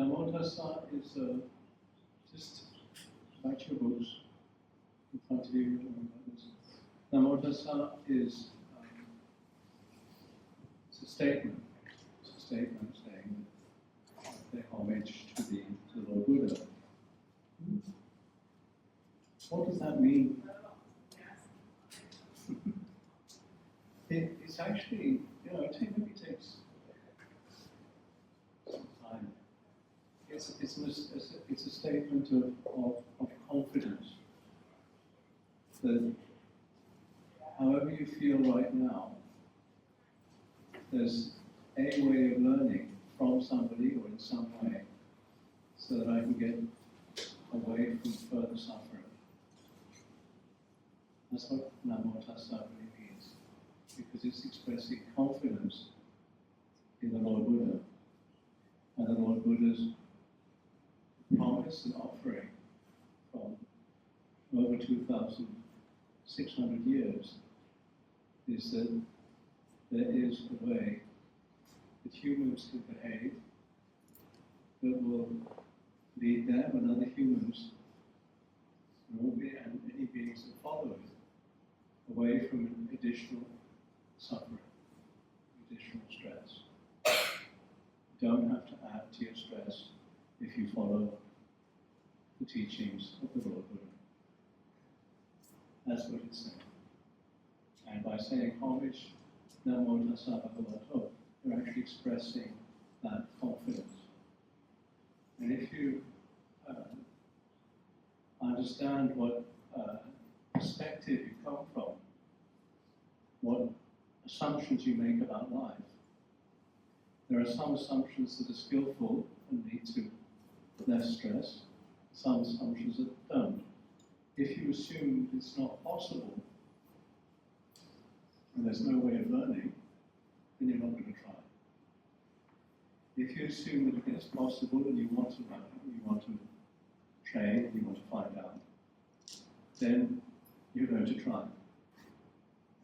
Namo Tassa is just write your books in front of you. Namo Tassa is it's a statement. It's a statement saying that pay homage to the Lord Buddha. What does that mean? It's actually, it maybe takes some time. It's a statement of confidence that however you feel right now, there's a way of learning from somebody or in some way so that I can get away from further suffering. That's what Namo Tassa really means, because it's expressing confidence in the Lord Buddha and the Lord Buddha's promise and offering from over 2,600 years is that there is a way that humans can behave that will lead them and other humans and any beings that follow it away from additional suffering, additional stress. You don't have to add to your stress if you follow the teachings of the Lord Buddha. That's what it's saying. And by saying homage, Namo Tassa Bhagavato, you're actually expressing that confidence. And if you understand what perspective you come from, what assumptions you make about life, there are some assumptions that are skillful and lead to less stress, some assumptions that don't. If you assume it's not possible, and there's no way of learning, then you're not going to try. If you assume that it's possible and you want to learn, you want to train, you want to find out, then you're going to try.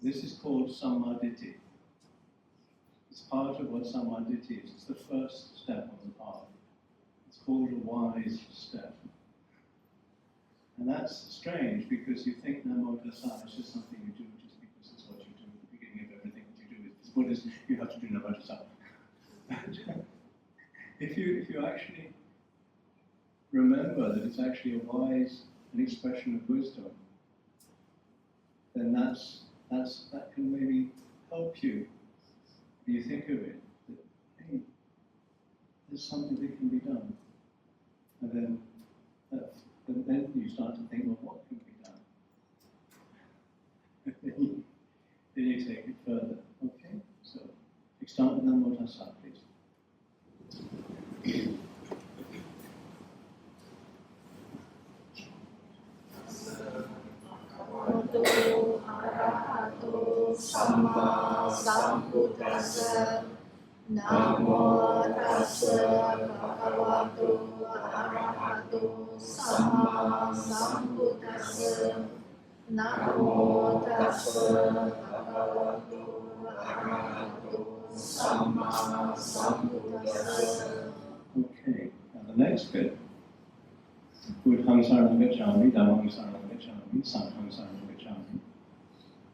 This is called Sammaditthi. It's part of what Sammaditthi is. It's the first step on the path. It's called a wise step. And that's strange because you think Namo Tassa is just something you do just because it's what you do at the beginning of everything that you do. It's Buddhist, you have to do Namo Tassa. If you actually remember that it's actually a wise, an expression of wisdom, then that can maybe help you. You think of it, that, hey, there's something that can be done. And then you start to think, well, what can be done? then you take it further. Okay? So, you start with Namo Tassa, please. Namo Arahato Samma Sambuddhassa. Namo Tassa Bhagavato Arahato Samma Sambuddhassa. Namo Tassa Bhagavato Arahato Samma Sambuddhassa. Okay, now the next bit. Buddham Saranam Gacchami, Dhammam Saranam Gacchami, Sangham Saranam Gacchami.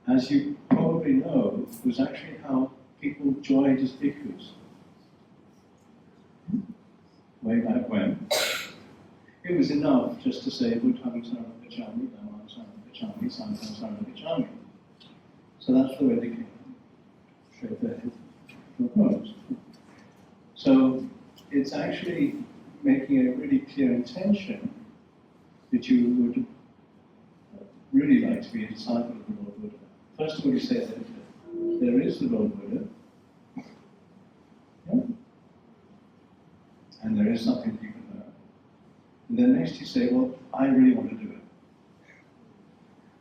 As you probably know, was actually how people joined as bhikkhus. Way back when. It was enough just to say Buddham Saranam Gacchami, Dhammam Saranam Gacchami, Sangham Saranam Gacchami. So that's the way they came. Straight there. So it's actually making a really clear intention that you would really like to be a disciple of the Lord Buddha. First of all, you say that there is the Lord Buddha, yeah? And there is something that you can learn. And then next you say, well, I really want to do it.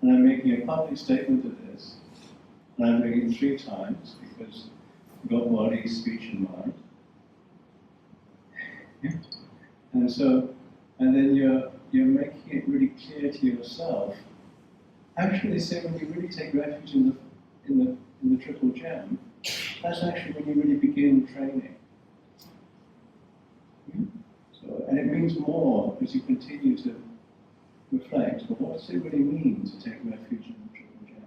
And I'm making a public statement of this, and I'm doing it 3 times because you've got body, speech, and mind. Yeah? And then you're making it really clear to yourself. Actually, they say when you really take refuge in the Triple Gem, that's actually when you really begin training. So, and it means more as you continue to reflect. But what does it really mean to take refuge in the Triple Gem?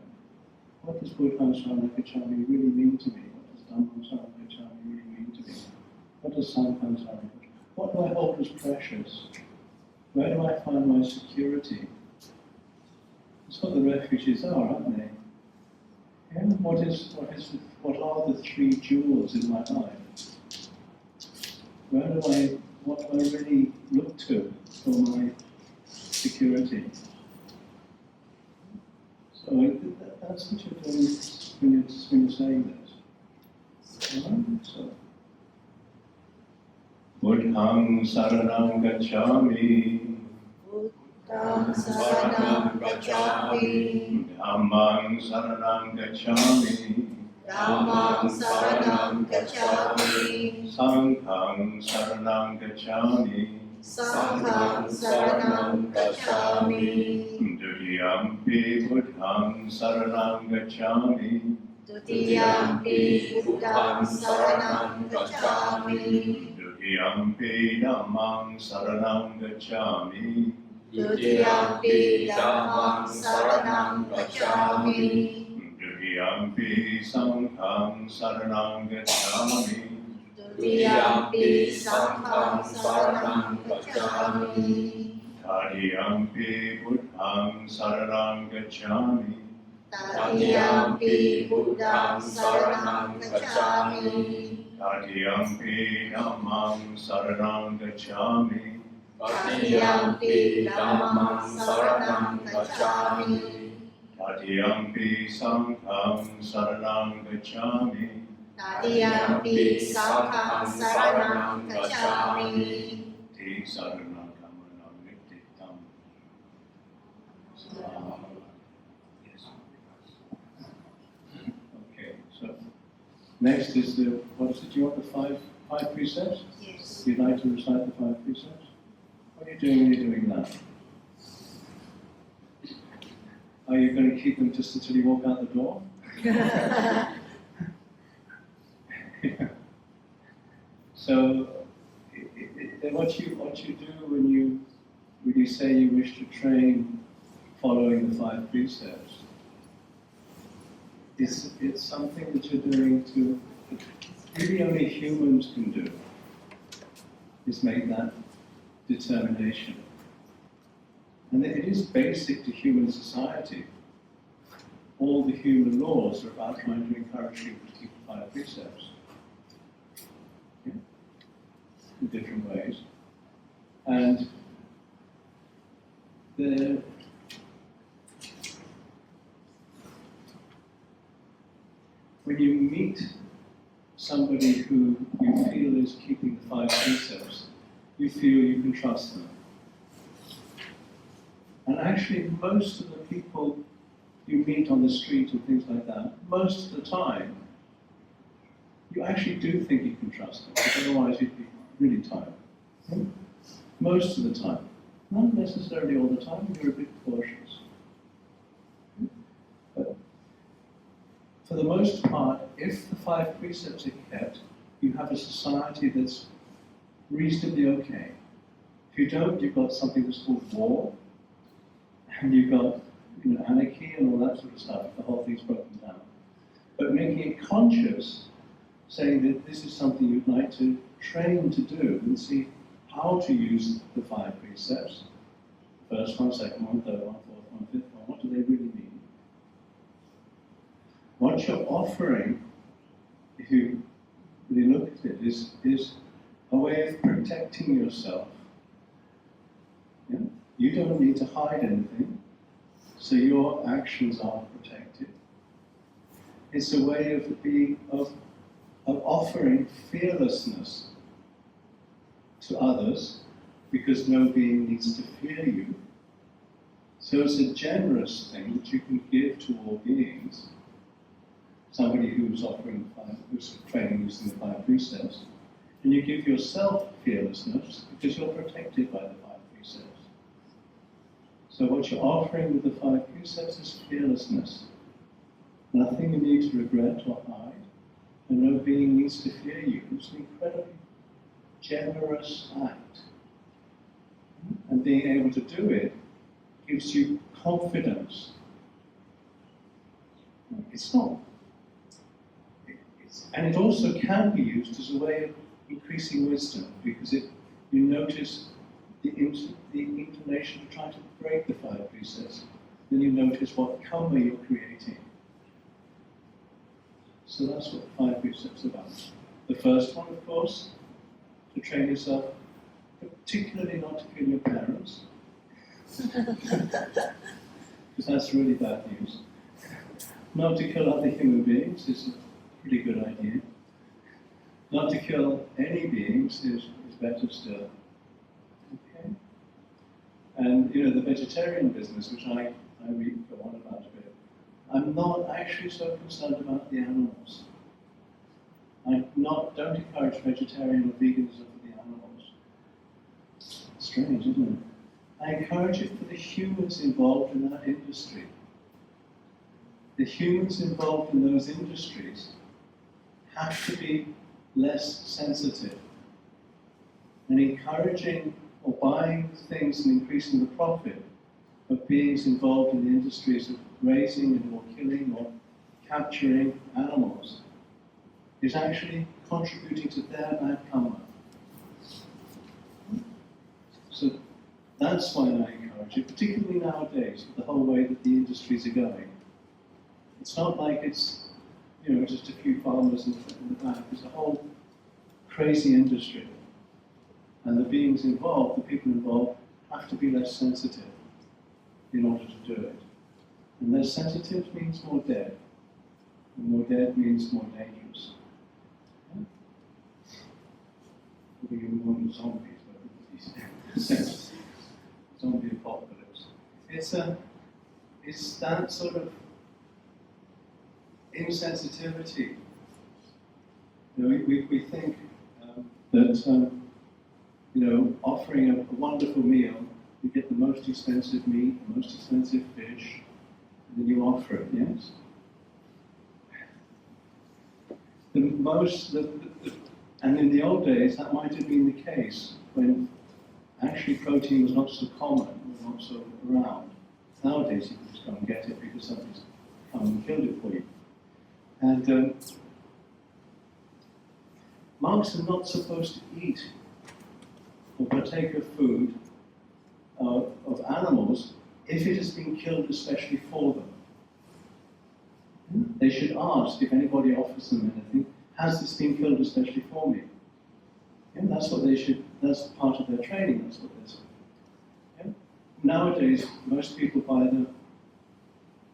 What does Buddham Saranam Gacchami really mean to me? What does Dhammam Saranam Gacchami really mean to me? What does Sangham Saranam Gacchami? What do I hold as precious? Where do I find my security? That's what the refuges are, aren't they? And what are the three jewels in my life? What do I really look to for my security? So that's what you're doing when you're saying this. So, Buddham Saranam Gacchami, Buddham Saranam Gacchami, Dhammam Saranam Gacchami, Dhammam Saranam Gacchami, Sangham Saranam Gacchami, Sangham Saranam Gacchami, Dutiyampi Buddham Saranam Gacchami, Dutiyampi Buddham Saranam Gacchami, Dutiyampi Dhammam Saranam Gacchami, Dutiyampi Dhammam Saranam Gacchami, Dutiyampi Sangham Saranam Gacchami, Dutiyampi Sangham Saranam Gacchami, Tadiyampi Buddham Saranam Gacchami, Tatiyampi Buddham Saranam Gacchami, Tadiyampi Dhammam Saranam Gacchami, Tatiyampi Dhammam Saranam Gacchami, Tadiyampi Sangham Saranam Gacchami, Tatiyampi Sangham Saranam Gacchami, Te Saranam Kamanam Niktitam. Yes. Okay, so next is what is it? Do you want the five precepts? Yes. You'd like to recite the 5 precepts? What are you doing when you're doing that? Are you going to keep them just until you walk out the door? So, what you do when you say you wish to train following the 5 precepts, it's something that you're doing to really only humans can do. Is make that determination. And it is basic to human society. All the human laws are about trying to encourage people to keep the 5 precepts. Yeah? In different ways. And when you meet somebody who you feel is keeping the 5 precepts, you feel you can trust them. And actually, most of the people you meet on the street and things like that, most of the time, you actually do think you can trust them, because otherwise you'd be really tired. Most of the time. Not necessarily all the time, you're a bit cautious. But for the most part, if the 5 precepts are kept, you have a society that's reasonably okay. If you don't, you've got something that's called war, and you've got anarchy and all that sort of stuff. The whole thing's broken down. But making it conscious, saying that this is something you'd like to train to do and see how to use the 5 precepts. First one, second one, third one, fourth one, fifth one. What do they really mean? What you're offering, if you really look at it, is a way of protecting yourself. Yeah? You don't need to hide anything, so your actions are protected. It's a way of offering fearlessness to others, because no being needs to fear you. So it's a generous thing that you can give to all beings. Somebody who's who's training using the 5 precepts, and you give yourself fearlessness because you're protected by the 5 precepts. So what you're offering with the 5 precepts is fearlessness. Nothing you need to regret or hide, and no being needs to fear you. It's an incredibly generous act And being able to do it gives you confidence. And it also can be used as a way of increasing wisdom, because you notice the inclination to try to break the 5 precepts, then you notice what karma you're creating. So that's what the 5 precepts are about. The first one, of course, to train yourself, particularly not to kill your parents, because that's really bad news. Not to kill other human beings is a pretty good idea. Not to kill any beings is better still. Okay? And the vegetarian business, which I read go on about a bit, I'm not actually so concerned about the animals. Don't encourage vegetarian or veganism for the animals. Strange, isn't it? I encourage it for the humans involved in that industry. The humans involved in those industries have to be less sensitive. And encouraging or buying things and increasing the profit of beings involved in the industries of raising or killing or capturing animals is actually contributing to their bad karma. So that's why I encourage it, particularly nowadays, with the whole way that the industries are going. It's not like it's, just a few farmers in the back. There's a whole crazy industry. And the beings involved, the people involved, have to be less sensitive in order to do it. And less sensitive means more dead. And more dead means more dangerous. We want zombies, but zombie apocalypse. It's that sort of insensitivity. We think that offering a wonderful meal, you get the most expensive meat, the most expensive fish, and then you offer it. Yes. And in the old days, that might have been the case when actually protein was not so common, was not so around. Nowadays, you can just go and get it because somebody's come and killed it for you. And monks are not supposed to eat or partake of food of animals if it has been killed especially for them. They should ask if anybody offers them anything, has this been killed especially for me? And that's what they should, that's part of their training, that's what they're saying. Yeah? Nowadays, most people buy them,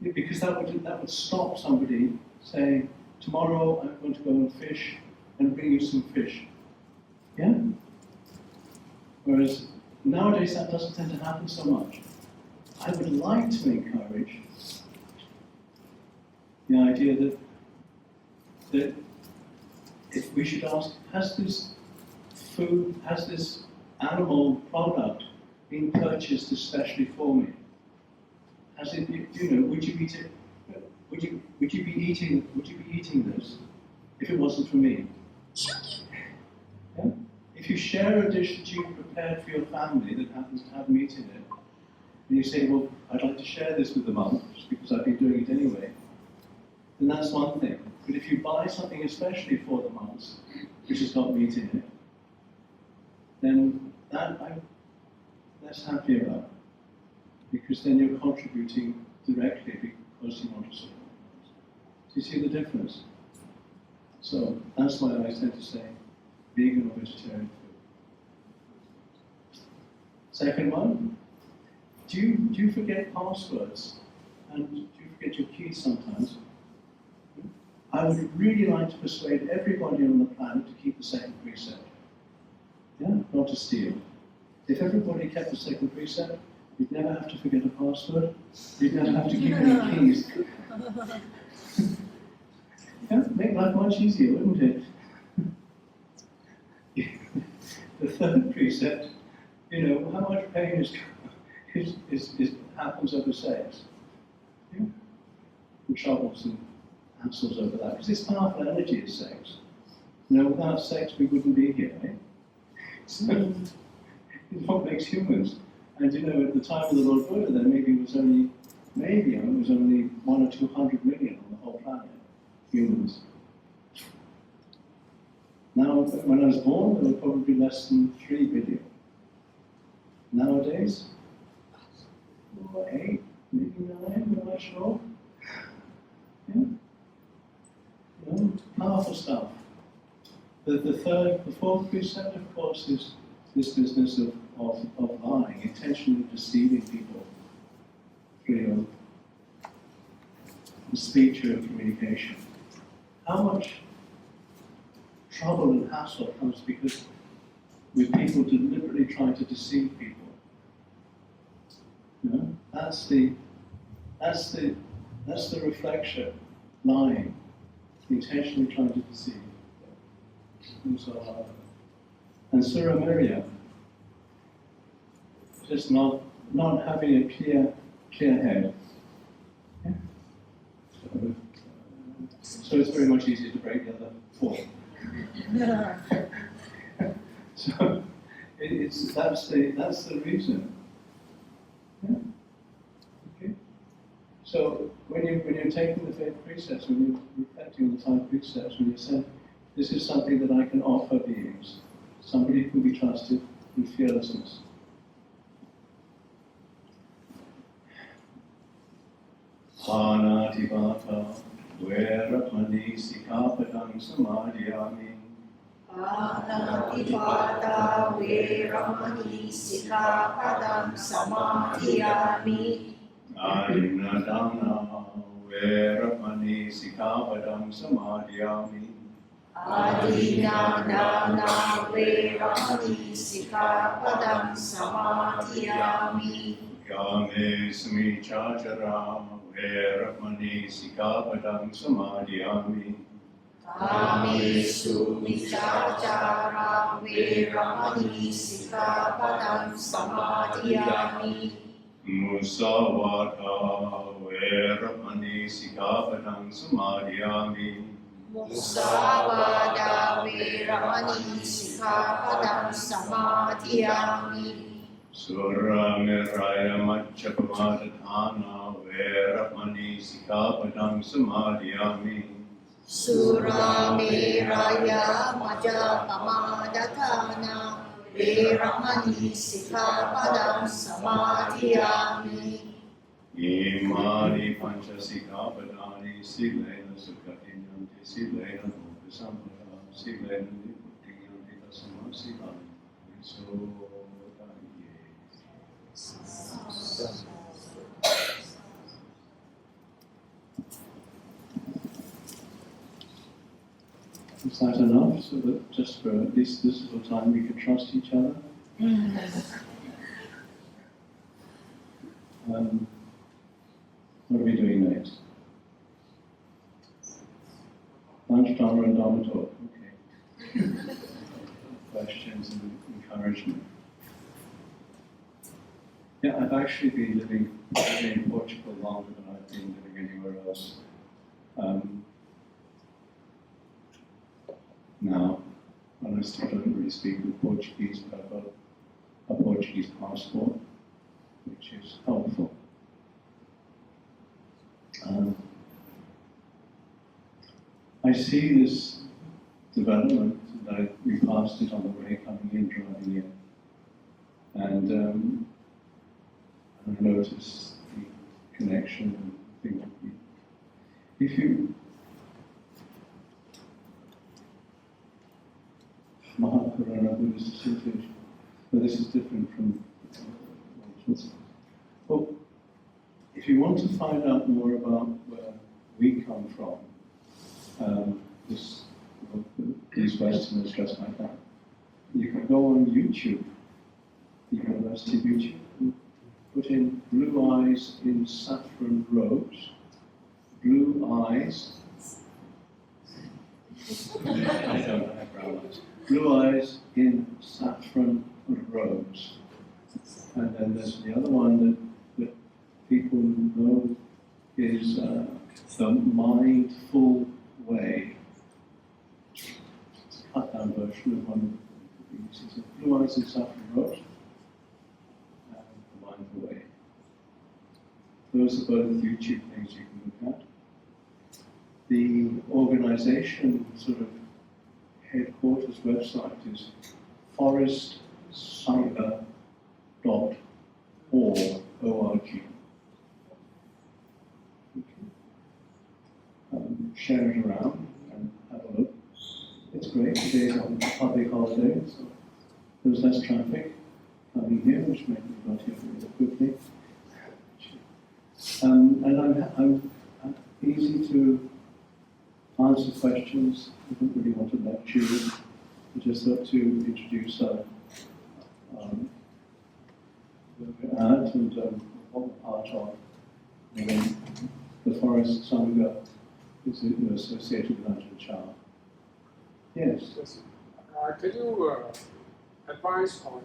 because that would stop somebody saying, tomorrow I'm going to go and fish and bring you some fish. Yeah? Whereas nowadays that doesn't tend to happen so much. I would like to encourage the idea that if we should ask, has this animal product been purchased especially for me? Has it, would you eat it? Would you be eating this if it wasn't for me? Yeah? If you share a dish that you've prepared for your family that happens to have meat in it, and you say, well, I'd like to share this with the monks because I've been doing it anyway, then that's one thing. But if you buy something especially for the monks, which has got meat in it, then that I'm less happy about, because then you're contributing directly because you want to support them. Do you see the difference? So that's why I tend to say vegan or vegetarian food. Second one, do you forget passwords? And do you forget your keys sometimes? I would really like to persuade everybody on the planet to keep the second precept. Yeah, not to steal. If everybody kept the second precept, you'd never have to forget a password. You'd never have to keep any keys. Yeah, make life much easier, wouldn't it? The third precept, how much pain happens over sex? Yeah? And troubles and hassles over that, because this powerful energy is sex. Without sex we wouldn't be here, eh? So, it's what makes humans. And you know, at the time of the Lord Buddha, there maybe it was only 1 or 200 million on the whole planet, humans. Now, when I was born, there were probably less than 3 billion. Nowadays, 8, maybe 9, I'm not sure. Yeah. You know, powerful stuff. The fourth precept, of course, is this business of lying, intentionally deceiving people through speech or communication. How much trouble and hassle comes because with people deliberately trying to deceive people. You know, that's the reflection, lying, intentionally trying to deceive. And Suramirya, just not having a clear head. Yeah. So it's very much easier to break the other 4. So that's the reason. Yeah. Okay. So when you're taking the 5 precepts, when you're reflecting on the 5 precepts, when you're saying, this is something that I can offer beings, somebody who can be trusted in fearlessness. Pāṇātipātā vērapani sikāpadam samādhiyāmi. Pāṇātipātā vērapani sikāpadam samādhiyāmi. Adinādāna vērapani sikāpadam samādhiyāmi. Adinādāna vērapani sikāpadam samādhiyāmi. Kāme smīcācarā vērapani sikāpadam samādhiyāmi. Kāmesu micācarā vērapani sikāpadam samādhiyāmi. Musāvādā vērapani sikāpadam samādhiyāmi. Musāvādā vērapani sikāpadam samādhiyāmi. Suramiraya maccapamadatthāna vērapani sikāpadam samādhiyāmi. Suramiraya maccapamadatthāna vērapani sikāpadam samādhiyāmi. Imāni panca sikāpadāni silena sukhatinyanti silena upasampada silena niputtiyanti tasma silāni. Is that enough? So that just for at least this little time we can trust each other? What are we doing next? Lunch, Dhamma and Dhamma talk. Okay. Questions and encouragement. Yeah, I've actually been living in Portugal longer than I've been living anywhere else. Now, and I still don't really speak good Portuguese, but I've got a Portuguese passport, which is helpful. I see this development that we passed it on the way coming in, driving in, and I notice the connection and think if you Mahakarana Buddhist Association, but this is different from well, if you want to find out more about where we come from, these Westerners dressed like that, you can go on YouTube, the University of YouTube, and put in blue eyes in saffron robes, blue eyes, I don't have brown eyes, blue eyes in saffron robes. And then there's the other one that people know is the mindful way. It's a cut down version of one of the blue eyes in saffron robes. those are both YouTube things you can look at. The organisation sort of headquarters website is forestsangha.org. Share it around and have a look. It's great. Today's on public holiday, so there was less traffic coming here, which made me got here really quickly. And I'm easy to answer questions. I don't really want to lecture you. I just thought to introduce where we're at and what we're part of. And the Forest Sangha is associated with Ajahn Chah. Yes. Can you advise on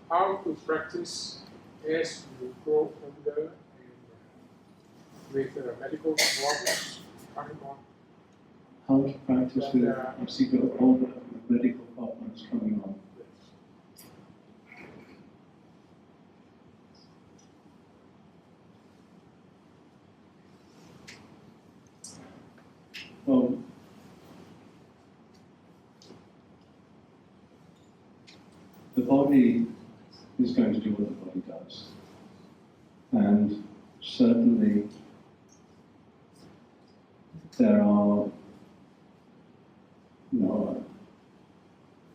how to practice as you grow older and with medical problems coming on? How to practice as you grow older with medical problems coming on? Well, the body is going to do what the body does. And certainly there are,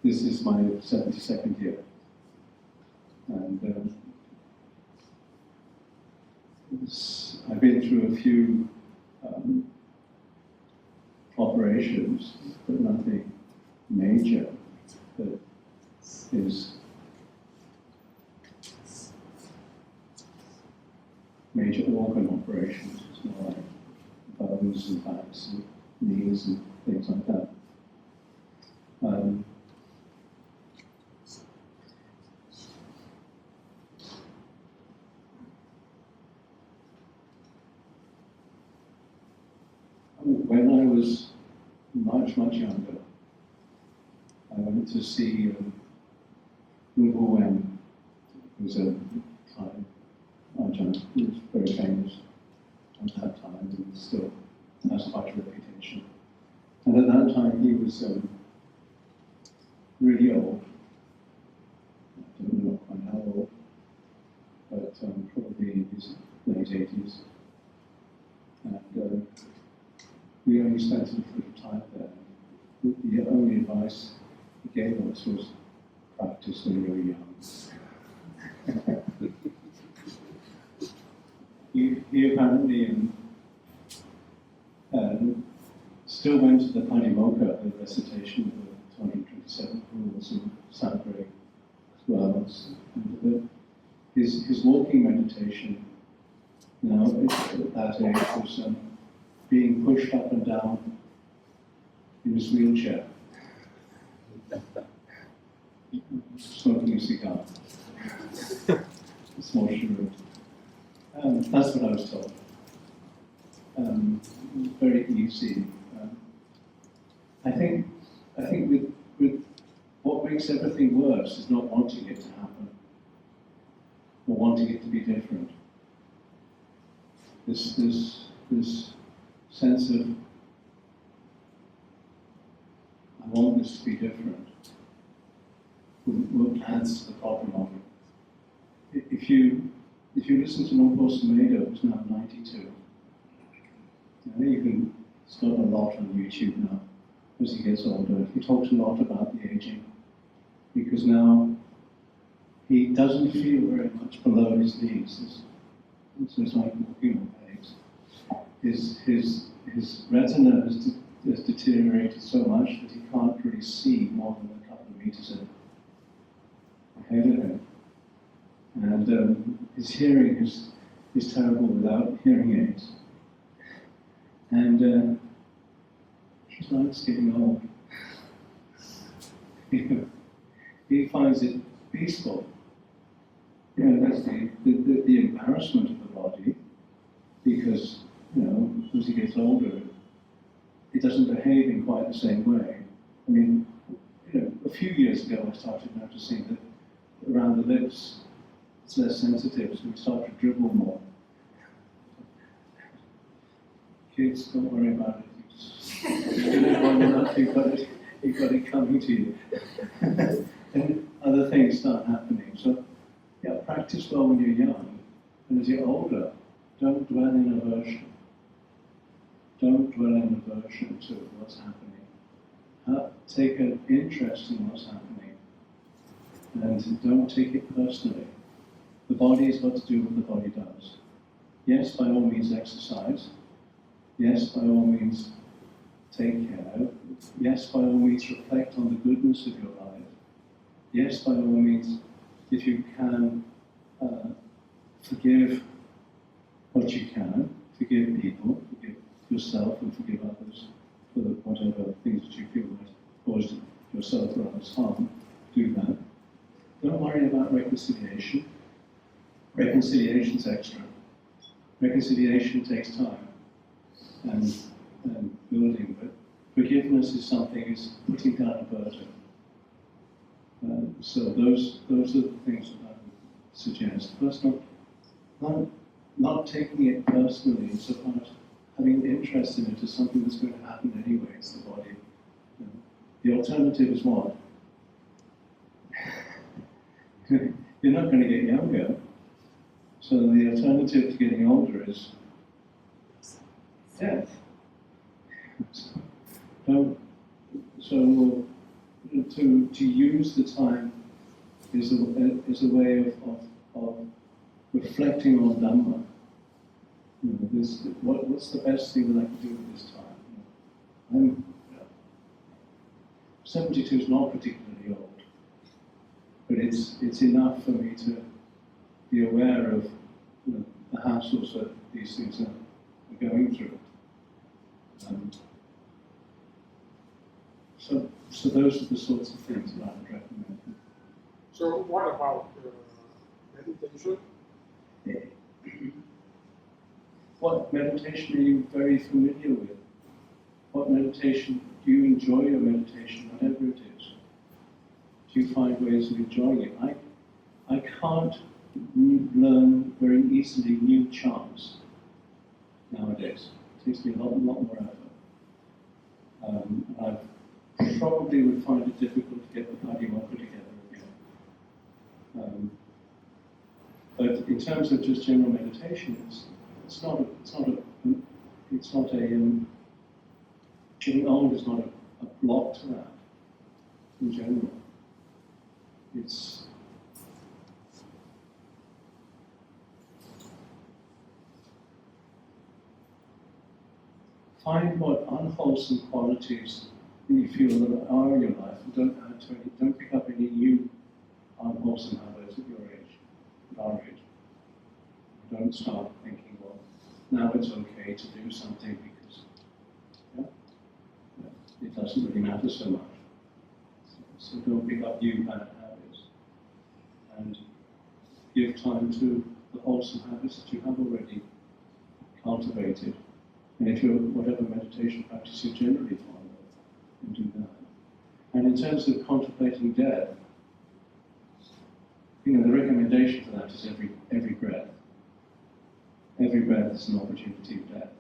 this is my 72nd year. And I've been through a few operations, but nothing major that is major organ operations. It's more like bones and backs and knees and things like that. When I was much younger, I went to see Wen, who was a Thai Ajahn, who was very famous at that time and still has quite a reputation. And at that time he was really old. I don't know quite how old, but probably in his late 80s. And we only spent a little bit of time there. The only advice he gave us was practice when you were young. He apparently still went to the Panimokkha, the recitation of the 227 rules of Sangha as well. And his walking meditation now at that age was being pushed up and down in his wheelchair, smoking a cigar. Small cheroot. That's what I was told. Very easy. I think with what makes everything worse is not wanting it to happen or wanting it to be different. This sense of I want this to be different will adds to the problem of it. If you listen to Upasampada, who's now 92, he's got a lot on YouTube now as he gets older. He talks a lot about the aging because now he doesn't feel very much below his knees. So it's like walking on pegs. His retina has deteriorated so much that he can't really see more than a couple of meters ahead of him. And his hearing is terrible without hearing aids. And he likes getting old. He finds it peaceful. That's the embarrassment of the body, because as he gets older, it doesn't behave in quite the same way. I mean, a few years ago I started noticing that around the lips it's less sensitive, so we start to dribble more. kids, don't worry about it. You live long enough, you've got it coming to you. And other things start happening. So, yeah, practice well when you're young. And as you're older, don't dwell in aversion. Don't dwell in aversion to what's happening. Take an interest in what's happening. And don't take it personally. The body is got to do what the body does. Yes, by all means exercise. Yes, by all means take care. Yes, by all means reflect on the goodness of your life. Yes, by all means, if you can, forgive what you can. Forgive people, forgive yourself, and forgive others for whatever things that you feel might cause yourself or others harm. Do that. Don't worry about reconciliation. Reconciliation's extra. Reconciliation takes time and building, but forgiveness is something, is putting down a burden. So those are the things that I would suggest. First, not taking it personally, so far as having interest in it as something that's going to happen anyway. It's the body. The alternative is what? You're not going to get younger. So the alternative to getting older is death. So to use the time is a way of reflecting on Dhamma. What's the best thing that I can do with this time? 72 is not particularly old, but it's enough for me to be aware of the hassles that these things are going through. So those are the sorts of things that I would recommend. So what about meditation? What meditation are you very familiar with? What meditation, do you enjoy your meditation, whatever it is? Do you find ways of enjoying it? I can't learn very easily new chants nowadays. It takes me a lot more effort. I probably would find it difficult to get the Padimokkha together again. But in terms of just general meditation, getting old is not a block to that in general. It's find what unwholesome qualities that you feel that are in your life, and don't pick up any new unwholesome habits at your age, at our age. Don't start thinking, well, now it's okay to do something because it doesn't really matter so much. So don't pick up new bad habits. And give time to the wholesome habits that you have already cultivated. And if you're whatever meditation practice you generally follow, you do that. And in terms of contemplating death, the recommendation for that is every breath. Every breath is an opportunity of death.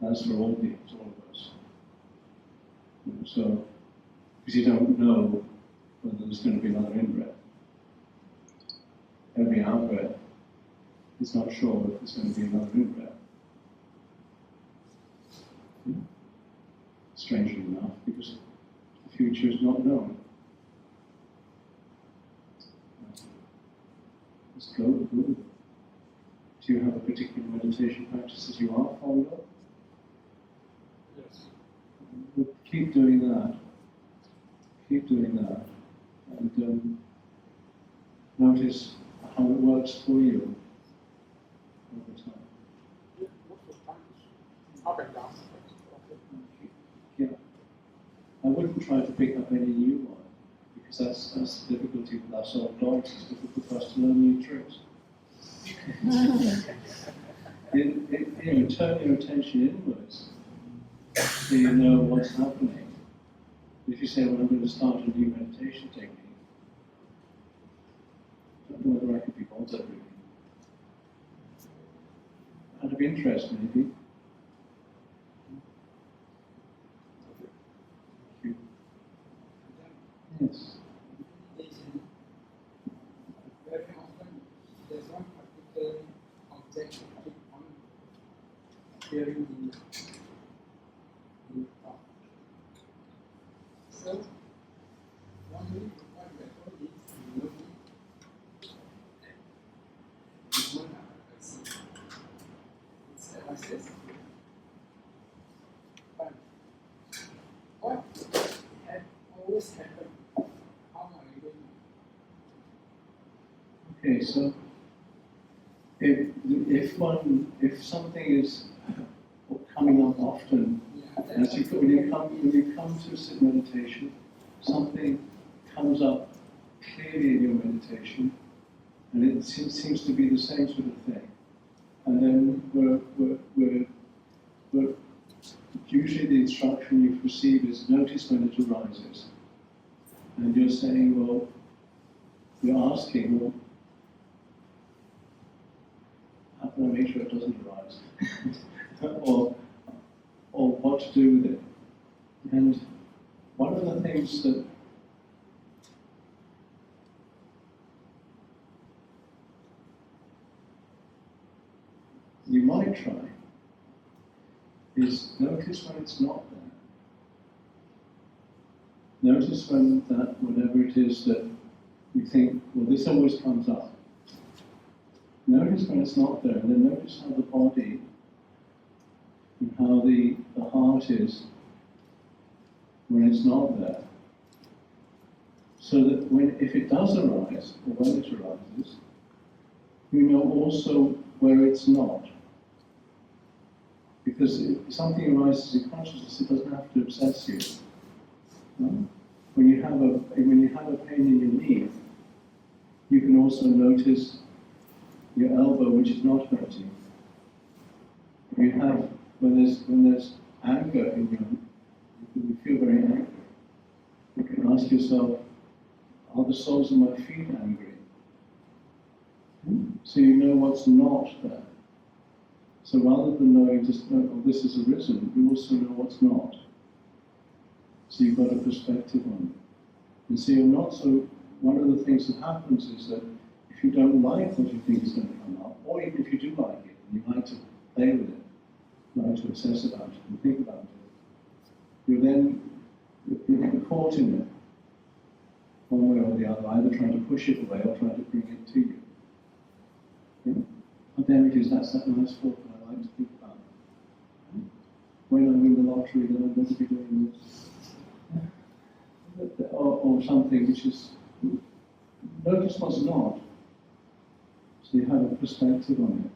That's for all beings, all of us. So, because you don't know whether there's going to be another in-breath. Every out-breath is not sure if there's going to be another in-breath. Strangely enough, because the future is not known. Let's go. Do you have a particular meditation practice that you are fond of? Yes. Keep doing that. Keep doing that. And notice how it works for you over time. Yeah, most of the time it's up and down. Yeah. I wouldn't try to pick up any new one, because that's the difficulty with us old dogs. It's difficult for us to learn new tricks. Turn your attention inwards so you know what's happening. If you say, well, I'm going to start a new meditation technique, I don't know whether I could be bothered really. Out of interest, maybe. Yes. meditation, very often there's one particular object that keep on appearing in the thought. So, normally what we are told is to notice that the moment I see it's a process. But what had always happened, how are we going to Okay, so if something is coming up often, as when you come to sit meditation, something comes up clearly in your meditation, and it seems to be the same sort of thing. And then we're usually the instruction you receive is notice when it arises. And you're saying, well, you're asking, well, how can I make sure it doesn't arise? or what to do with it. And one of the things that you might try is notice when it's not there. Notice whenever it is that you think, well, this always comes up. Notice when it's not there, and then notice how the body and how the heart is when it's not there. So that if it does arise, or when it arises, you know also where it's not. Because if something arises in consciousness, it doesn't have to obsess you. No? When you have a pain in your knee, you can also notice your elbow, which is not hurting. When there's anger in you feel very angry. You can ask yourself, are the soles of my feet angry? So you know what's not there. So rather than knowing just, oh, this has arisen, you also know what's not. So you've got a perspective on it. And so you're not so, one of the things that happens is that if you don't like what you think is going to come up, or even if you do like it, and you like to play with it, like to obsess about it and think about it, you're caught in it, one way or the other, either trying to push it away or trying to bring it to you. Yeah? How damages that's that nice thought that I like to think about. When I win the lottery, then I'm going to be doing this. Or something which is, notice what's not. So you have a perspective on it.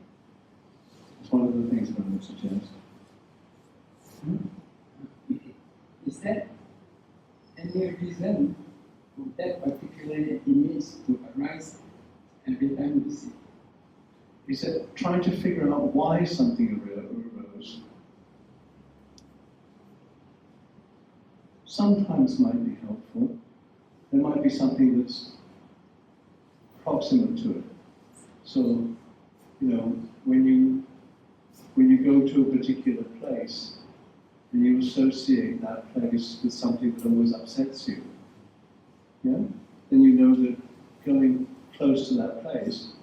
It's one of the things that I would suggest. Is there any reason for that particular image to arise every time you see? He said, trying to figure out why something arose. Sometimes might be helpful. There might be something that's proximate to it. So, when you go to a particular place and you associate that place with something that always upsets you, yeah, then you know that going close to that place,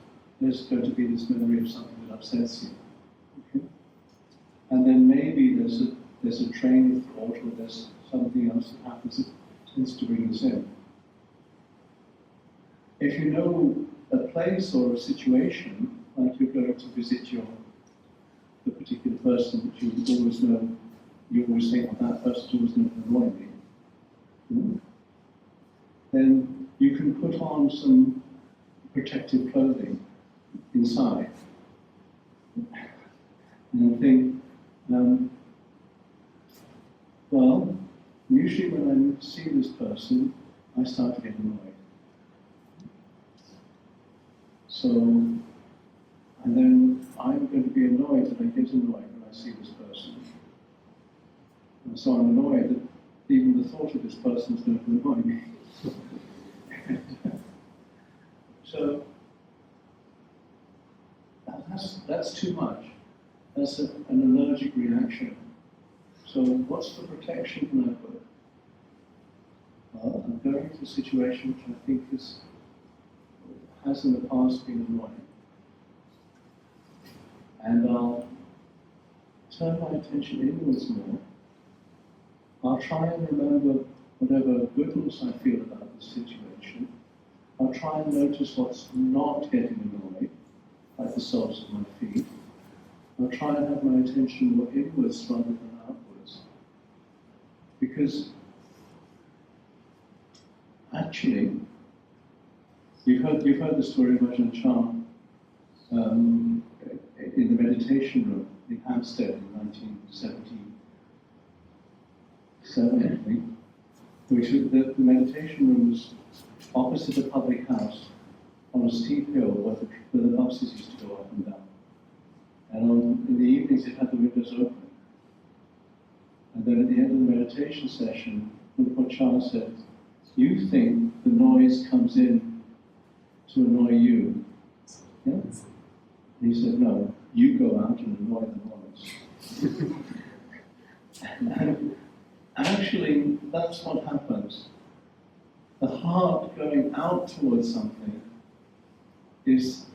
there's going to be this memory of something that upsets you. Okay? And then maybe there's a train of thought, or there's something else that happens that tends to bring this in. If you know a place or a situation, like you're going to visit the particular person that you always know, you always think, well, that person's always going to annoy me, then you can put on some protective clothing inside. And I think, well, usually when I see this person, I start to get annoyed. So, and then I'm going to be annoyed that I get annoyed when I see this person. And so I'm annoyed that even the thought of this person is going to annoy me. So, that's too much. That's an allergic reaction. So what's the protection can I put? Well, I'm going to a situation which I think has in the past been annoying. And I'll turn my attention inwards more. I'll try and remember whatever goodness I feel about the situation. I'll try and notice what's not getting in the way, like the soles of my feet. I'll try and have my attention more inwards rather than outwards. Because actually, you've heard the story of Ajahn Chah in the meditation room in Hampstead in 1977, I think, which the meditation room was opposite a public house on a steep hill where the buses used to go up and down. And in the evenings it had the windows open. And then at the end of the meditation session, the Chah said, "You think the noise comes in to annoy you?" Yeah? And he said, "No, you go out and annoy the noise." And actually, that's what happens. The heart going out towards something is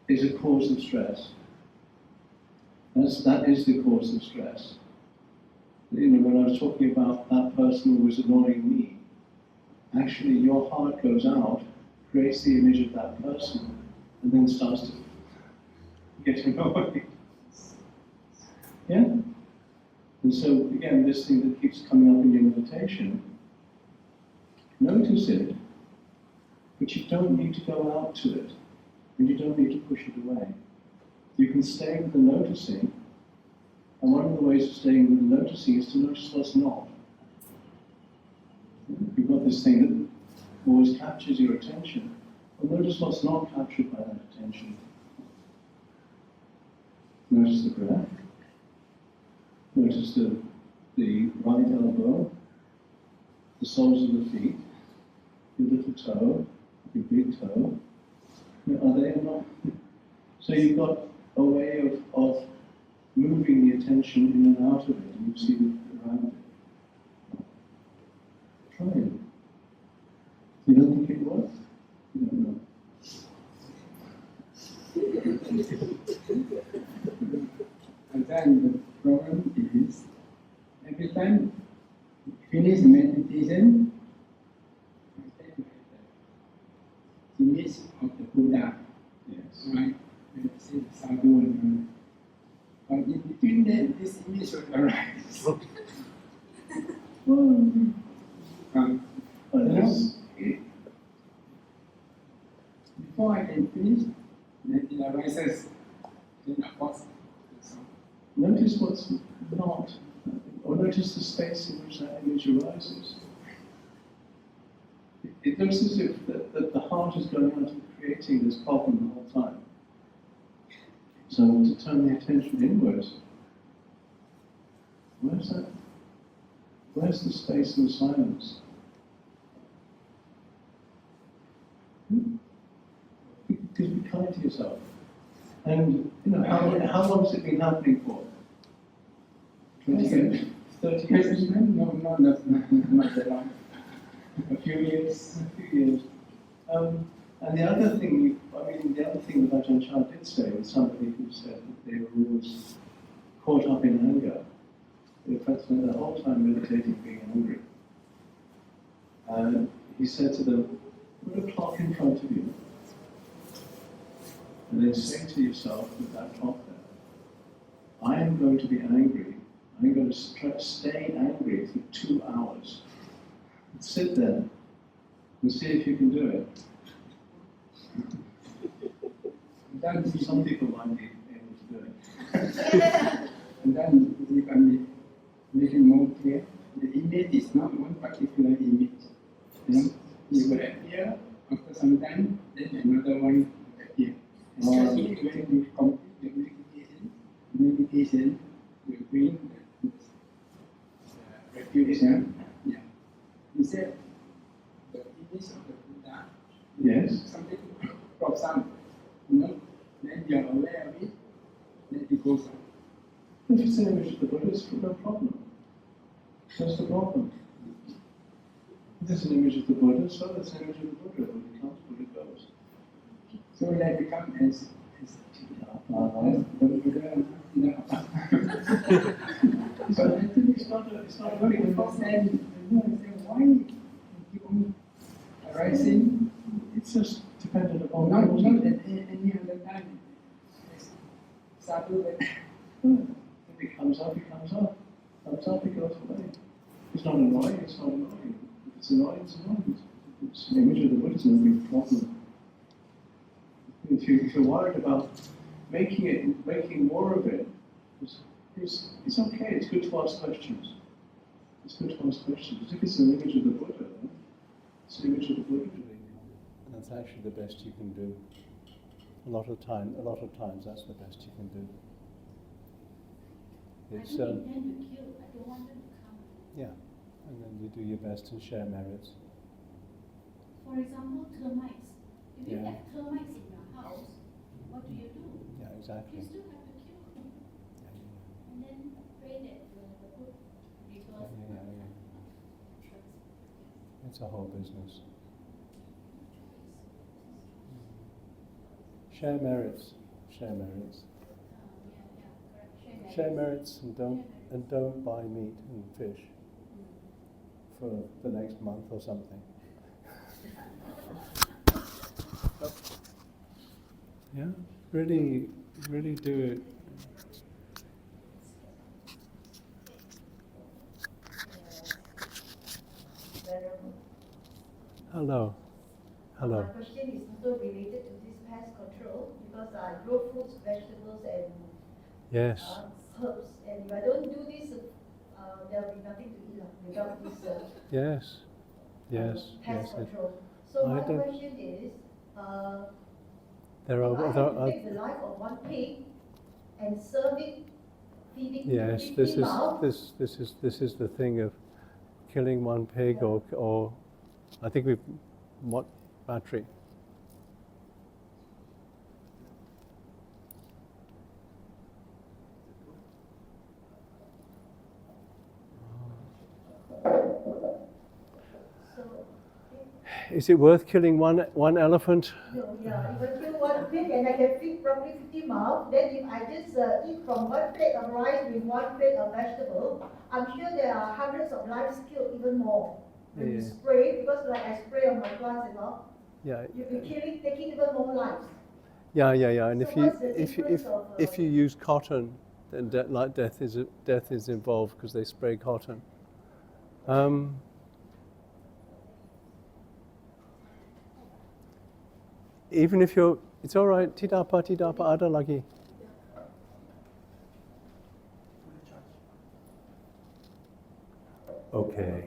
a cause of stress. That is the cause of stress. You know, when I was talking about that person who was annoying me, actually your heart goes out, creates the image of that person, and then starts to get annoyed. Yeah? And so, again, this thing that keeps coming up in your meditation, notice it, but you don't need to go out to it, and you don't need to push it away. You can stay with the noticing, and one of the ways of staying with the noticing is to notice what's not. You've got this thing that always captures your attention, but notice what's not captured by that attention. Notice the breath. Notice the right elbow, the soles of the feet, your little toe, your big toe. Are they or not? So you've got a way of moving the attention in and out of it, and you see it around it. Try it. You don't think it works? You don't know. And then the problem is, every time you finish the meditation, I take the image of the Buddha. Yes. Right? And see the sadhu and but in between them, this image will arise. Before I can finish, then it arises. Then of course, Notice what's not, or notice the space in which that image arises. It looks as if that the heart is going out and creating this problem the whole time. So to turn the attention inwards, where's that? Where's the space and silence? Because be kind to yourself. And you know, how long has it been happening for? 20 years? 30 years? No, not that long. A few years. And the other thing, the other thing that Ajahn Chah did say was somebody who said that they were always caught up in anger. They were spent the whole time meditating being angry. And he said to them, put a clock in front of you, and then say to yourself with that clock there, I am going to be angry. I'm going to stay angry for 2 hours. Sit there and see if you can do it. Some people might be able to do it. And then if I'm making more clear, the image is not one particular image. You know, it will appear after some time, then another one will appear. Especially when you complete the meditation will bring the refuge. Yeah. He said the image of the Buddha. Yes. Something pops up, you know, then you are aware of it, then it goes on. If it's an image of the Buddha, it's no problem. That's the problem. There's an image of the Buddha, so there's an image of the Buddha. Buddha comes, Buddha goes. So will I become as the Buddha? So It's not I a don't big understand why you keep on arising. It's just dependent upon Not what at you any other time. It's subtle that If it comes up, it comes up. Comes up, it goes away. It's not annoying, it's not annoying. If it's annoying, it's annoying. It's the image of the Buddha is a big problem. If you're worried about making more of it, it's okay, it's good to ask questions. It's good to ask questions. If it's an image of the Buddha, it's an image of the Buddha. And that's actually the best you can do. A lot of times that's the best you can do. It's, I don't intend to kill. I don't want them to come. yeah, and then you do your best and share merits. For example, termites. If you Yeah. have termites in your house, what do? Yeah, exactly. You still have to kill them. And then pray that the book because It's a whole business. Share merits. Share merits. correct. Share merits and don't buy meat and fish for the next month or something. Yeah, really do it. Hello. My question is also related to this pest control because I grow fruits, vegetables, and Yes. herbs. And if I don't do this, there will be nothing to eat without this Yes. pest Yes. control. So I my don't- question is, There if are I have to other. take the life of one pig and serve it, feeding Yes, 50 mouths, this is the thing of killing one pig or I think we've what battery. so Is it worth killing one elephant? no, yeah, if I kill one pig and I can feed probably 50 mouths, then if I just eat from one plate of rice with one plate of vegetable, I'm sure there are hundreds of lives killed, even more. When you Yeah. spray, because like I spray on my plants and all, Yeah. you'll be taking even more lives. Yeah. And So what's the difference of, if you use cotton, then death is involved because they spray cotton. Even if it's all right. Tidapa ada lagi. Okay.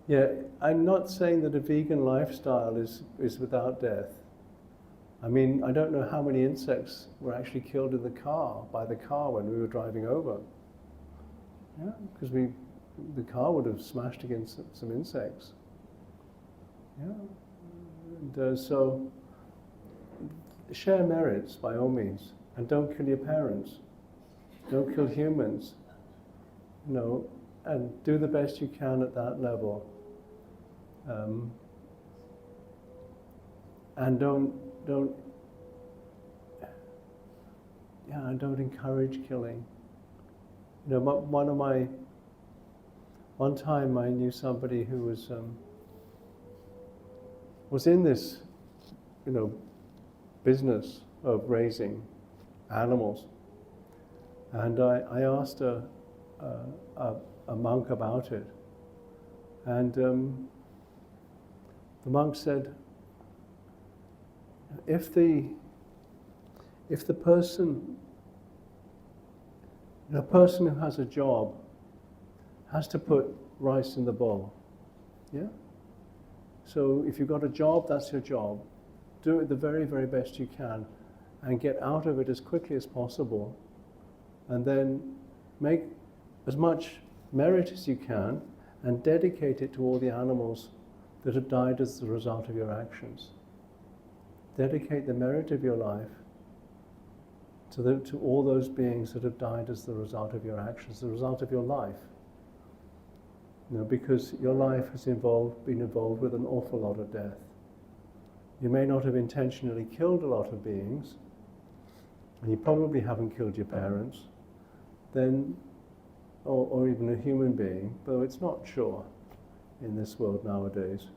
Yeah, I'm not saying that a vegan lifestyle is without death. I mean, I don't know how many insects were actually killed in by the car when we were driving over. Yeah, because the car would have smashed against some insects. Yeah, and so share merits by all means, and don't kill your parents. Don't kill humans. You know, and do the best you can at that level. And don't encourage killing. You know, one time I knew somebody who was in this, you know, business of raising animals, and I asked a monk about it, and the monk said, if the person, a person who has a job has to put rice in the bowl, yeah? So if you've got a job, that's your job. Do it the very, very best you can and get out of it as quickly as possible, and then make as much merit as you can and dedicate it to all the animals that have died as a result of your actions. Dedicate the merit of your life to all those beings that have died as the result of your actions, the result of your life. because your life has been involved with an awful lot of death. You may not have intentionally killed a lot of beings, and you probably haven't killed your parents, then, or even a human being, though it's not sure in this world nowadays.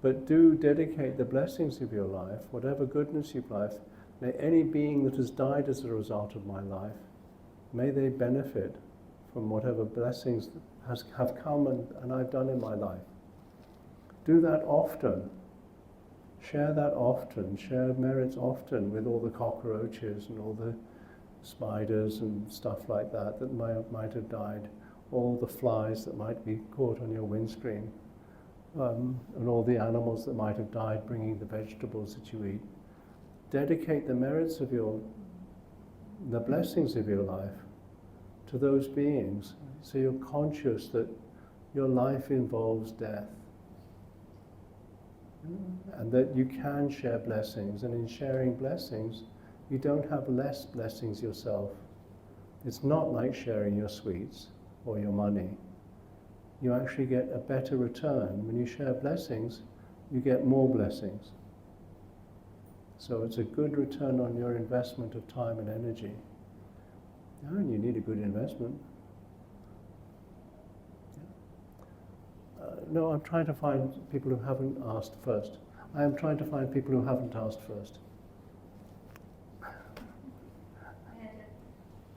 But do dedicate the blessings of your life, whatever goodness you've life, may any being that has died as a result of my life, may they benefit from whatever blessings have come and I've done in my life. Do that often. Share that often. Share merits often with all the cockroaches and all the spiders and stuff like that might have died, all the flies that might be caught on your windscreen, and all the animals that might have died bringing the vegetables that you eat. Dedicate the merits of the blessings of your life to those beings, so you're conscious that your life involves death, and that you can share blessings, and in sharing blessings, you don't have less blessings yourself. It's not like sharing your sweets or your money. You actually get a better return. When you share blessings, you get more blessings. So it's a good return on your investment of time and energy. And you need a good investment. No, I'm trying to find people who haven't asked first. I am trying to find people who haven't asked first.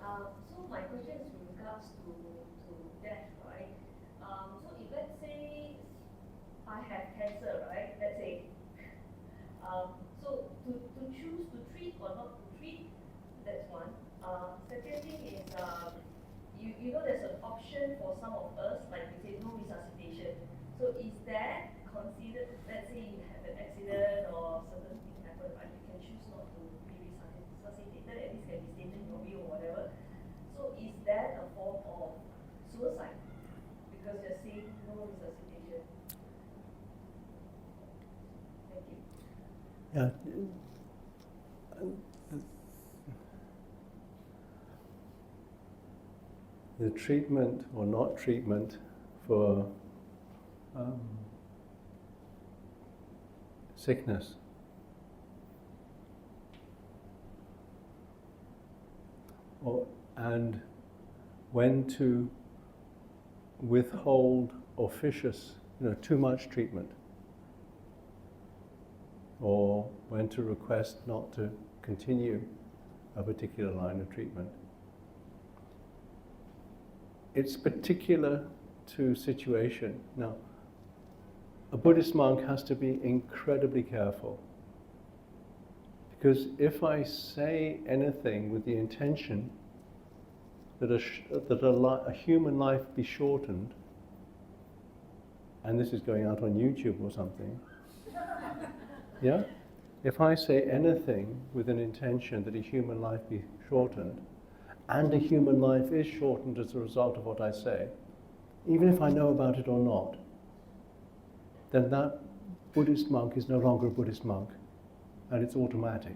So my question is with regards to death, right? So if let's say I have cancer, right? Let's say, so to choose to treat or not to treat, that's one. Second thing is, you know there's an option for some of us, like we say, no resuscitation. So is that considered, let's say you have an accident or certain thing happen, right? You can choose not to be resuscitated, at least can be stated in your will or whatever. So is that a form of suicide? Because you're saying no resuscitation. Thank you. Yeah. The treatment or not treatment for sickness and when to withhold officious, too much treatment, or when to request not to continue a particular line of treatment. It's particular to situation. Now, a Buddhist monk has to be incredibly careful, because if I say anything with the intention that a human life be shortened, and this is going out on YouTube or something, yeah? If I say anything with an intention that a human life be shortened, and a human life is shortened as a result of what I say, even if I know about it or not, then that Buddhist monk is no longer a Buddhist monk, and it's automatic.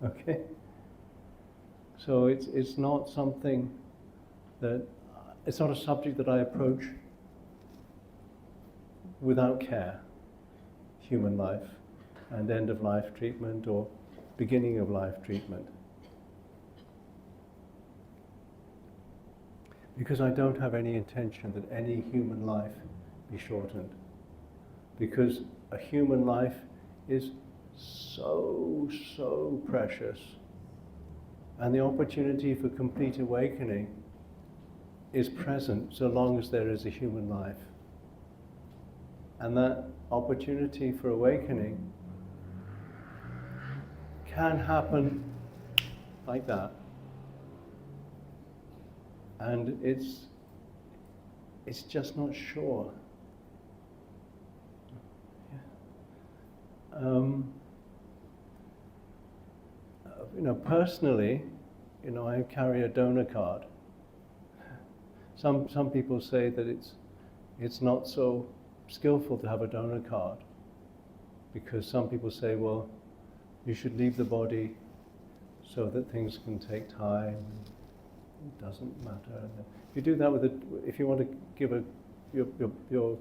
Okay? So it's not something that, it's not a subject that I approach without care. Human life and end of life treatment or beginning of life treatment. Because I don't have any intention that any human life be shortened. Because a human life is so precious, and the opportunity for complete awakening is present so long as there is a human life. And that opportunity for awakening can happen like that. And it's just not sure. Personally, I carry a donor card. Some people say that it's not so skillful to have a donor card, because some people say, well, you should leave the body so that things can take time. it doesn't matter. If you do that with if you want to give your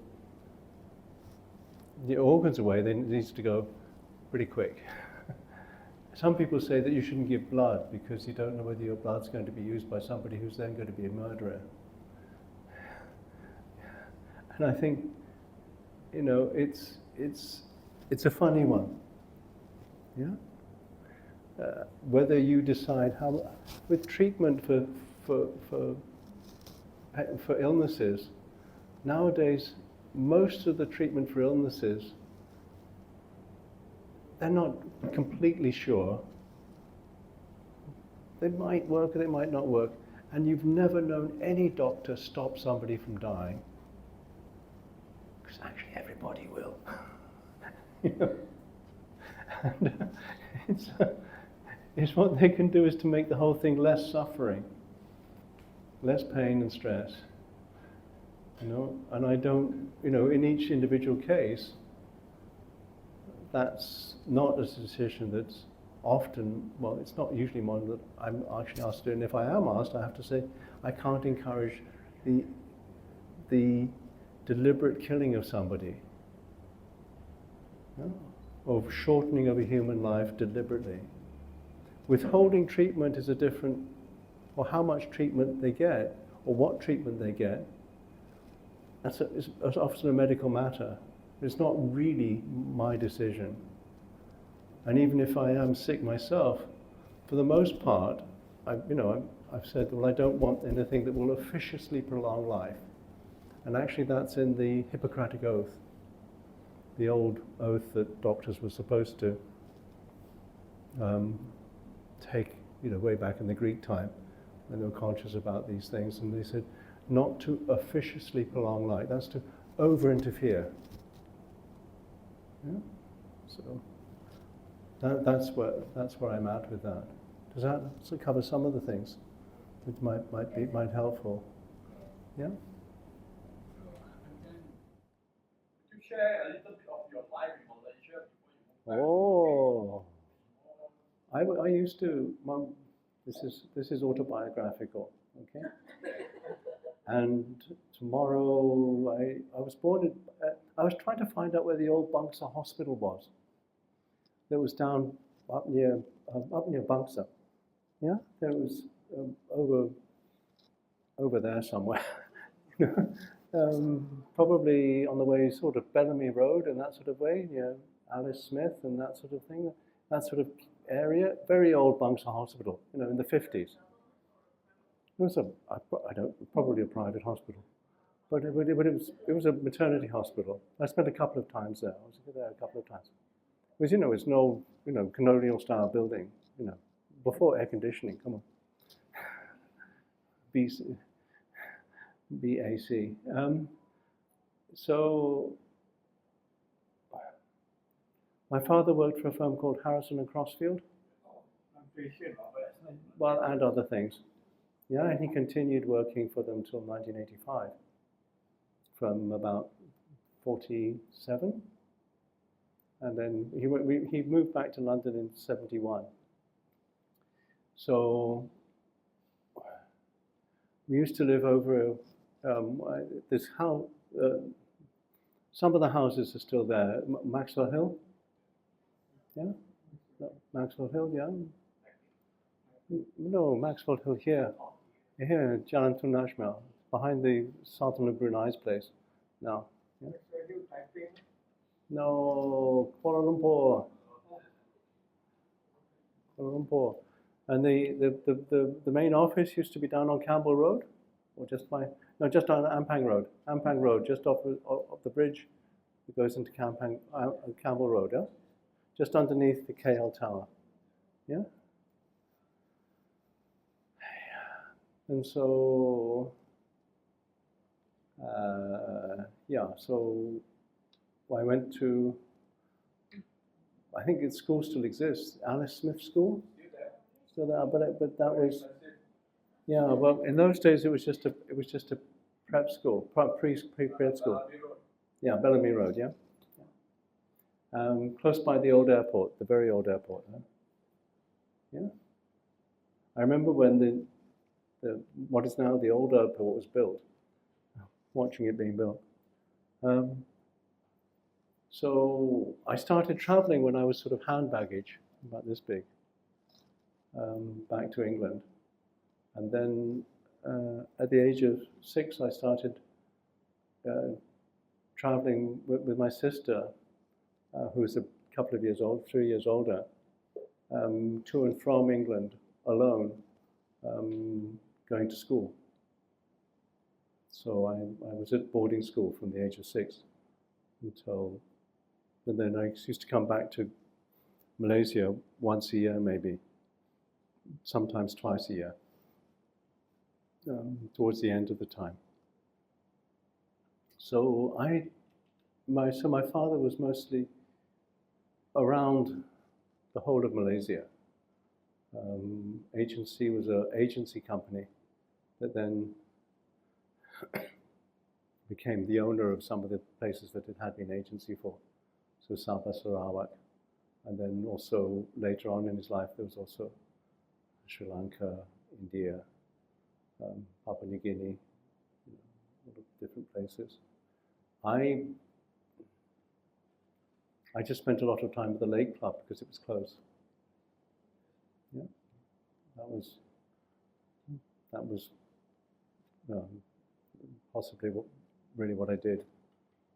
organs away, then it needs to go pretty quick. Some people say that you shouldn't give blood because you don't know whether your blood's going to be used by somebody who's then going to be a murderer. And I think, it's a funny one. Yeah. Whether you decide how, with treatment for illnesses, nowadays most of the treatment for illnesses, they're not completely sure. They might work or they might not work, and you've never known any doctor stop somebody from dying, because actually everybody will. And it's what they can do is to make the whole thing less suffering, less pain and stress. And I don't, in each individual case, that's not a decision that's often, well, it's not usually one that I'm actually asked to do. And if I am asked, I have to say, I can't encourage the deliberate killing of somebody, or shortening of a human life deliberately. Withholding treatment is a different, or how much treatment they get, or what treatment they get, it's often a medical matter. It's not really my decision. And even if I am sick myself, for the most part, I've said, well, I don't want anything that will officiously prolong life. And actually that's in the Hippocratic Oath, the old oath that doctors were supposed to take, way back in the Greek time, when they were conscious about these things. And they said, not to officiously prolong life, that's to over-interfere. Yeah? So that's where I'm at with that. Does that cover some of the things which might helpful? Yeah. And then, could you share a little bit of your life in Malaysia before you moved back? I used to. This is autobiographical, okay? And tomorrow, I was born I was trying to find out where the old Bangsa Hospital was. That was down up near Bangsa. Yeah, there was over there somewhere. Probably on the way sort of Bellamy Road and that sort of way, Alice Smith and that sort of thing, that sort of area. Very old Bangsa Hospital, in the 50s. It was probably a private hospital, but it was a maternity hospital. I spent a couple of times there. I was there a couple of times. It was, it's an old, colonial style building, before air conditioning. Come on, BAC. So my father worked for a firm called Harrison and Crossfield. I'm pretty sure about that. Well, and other things. Yeah, and he continued working for them till 1985, from about 47. And then he moved back to London in 71. So we used to live over this house. Some of the houses are still there. Maxwell Hill? Yeah? No, Maxwell Hill, yeah? No, Maxwell Hill here. Here, Jalan Tun Najmal, behind the Sultan of Brunei's place now. Yeah? No, Kuala Lumpur. Kuala Lumpur. And the main office used to be down on Campbell Road, or just on Ampang Road. Ampang Road, just off the bridge that goes into Campbell Road, yeah? Just underneath the KL Tower, yeah? And so, so I went to, I think school still exists, Alice Smith School, still there, but that was, yeah. Well, in those days it was just a prep school, pre-prep school. Yeah, Bellamy Road, yeah. Close by the old airport, the very old airport. Huh? Yeah. I remember when what is now the old airport was built, watching it being built. So I started traveling when I was sort of hand baggage, about this big, back to England. And then at the age of 6, I started traveling with my sister, who was a couple of years old, 3 years older, to and from England alone, going to school. So I was at boarding school from the age of 6 until, and then I used to come back to Malaysia once a year maybe, sometimes twice a year, towards the end of the time. So my father was mostly around the whole of Malaysia. Agency was an agency company that then became the owner of some of the places that it had been agency for. So Sabah, Sarawak, and then also later on in his life there was also Sri Lanka, India, Papua New Guinea, different places. I just spent a lot of time at the Lake Club because it was close. Yeah, that was possibly what I did.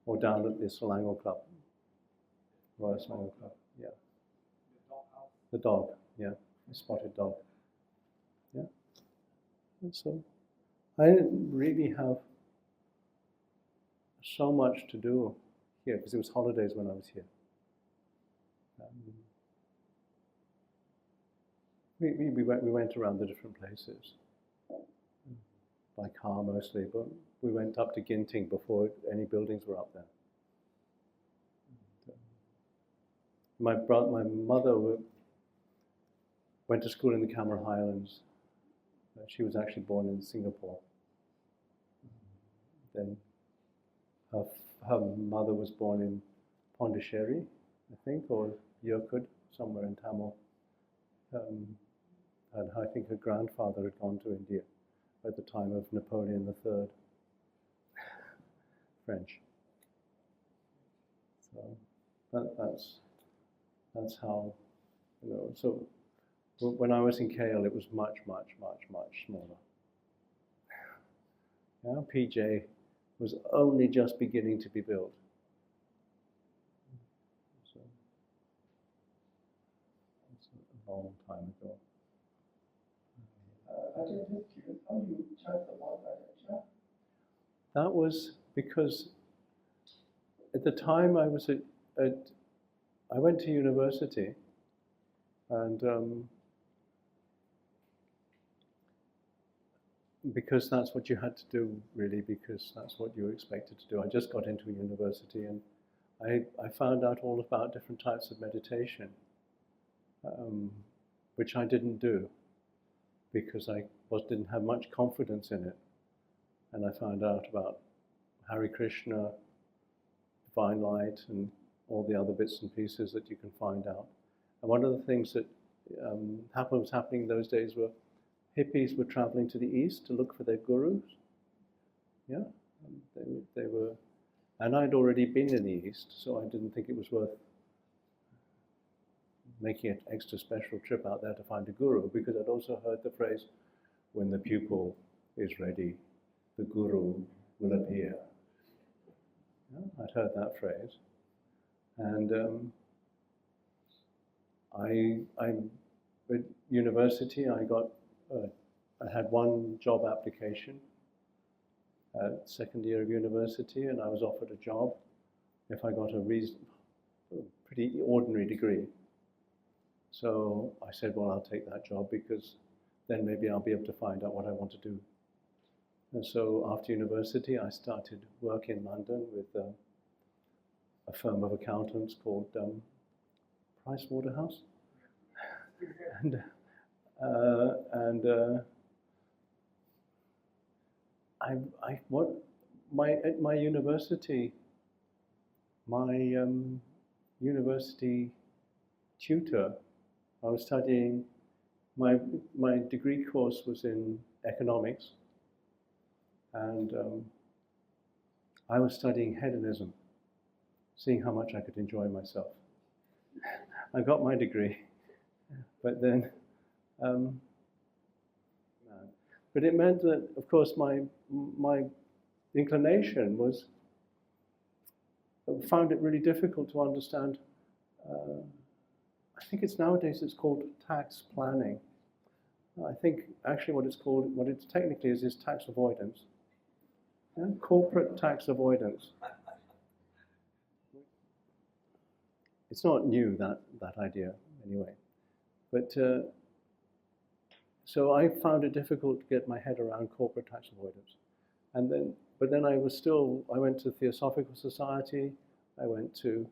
Or down at the Selangor Club, Royal Selangor Club. Yeah. The dog. Yeah, the spotted dog. Yeah. And so I didn't really have so much to do here because it was holidays when I was here. We went around the different places by car mostly, but we went up to Ginting before any buildings were up there. My mother went to school in the Cameron Highlands. She was actually born in Singapore. Then her mother was born in Pondicherry, I think, or Yerkud, somewhere in Tamil. And I think her grandfather had gone to India at the time of Napoleon III, French. So that's how, so when I was in KL, it was much, much, much, much smaller. Yeah, PJ was only just beginning to be built. So it's a long time ago. I just curious, how you chose the one Ajahn Chah? That was because at the time I was I went to university, and because that's what you had to do, really, because that's what you were expected to do. I just got into university, and I found out all about different types of meditation, which I didn't do because I didn't have much confidence in it. And I found out about Hare Krishna, Divine Light, and all the other bits and pieces that you can find out. And one of the things that was happening in those days were hippies were traveling to the east to look for their gurus. Yeah, they were, and I'd already been in the east, so I didn't think it was worth making an extra special trip out there to find a guru, because I'd also heard the phrase, when the pupil is ready, the guru will appear. Yeah, I'd heard that phrase. And at university, I had one job application at second year of university, and I was offered a job if I got a pretty ordinary degree. So I said, well, I'll take that job because then maybe I'll be able to find out what I want to do. And so after university, I started work in London with a firm of accountants called Price Waterhouse. And at my university, university tutor, I was studying, my degree course was in economics, and I was studying hedonism, seeing how much I could enjoy myself. I got my degree, but then, but it meant that, of course, my inclination was, I found it really difficult to understand. I think nowadays it's called tax planning. I think actually what it technically is tax avoidance. Yeah? Corporate tax avoidance. It's not new, that idea, anyway. But, so I found it difficult to get my head around corporate tax avoidance. But then I went to Theosophical Society, I went to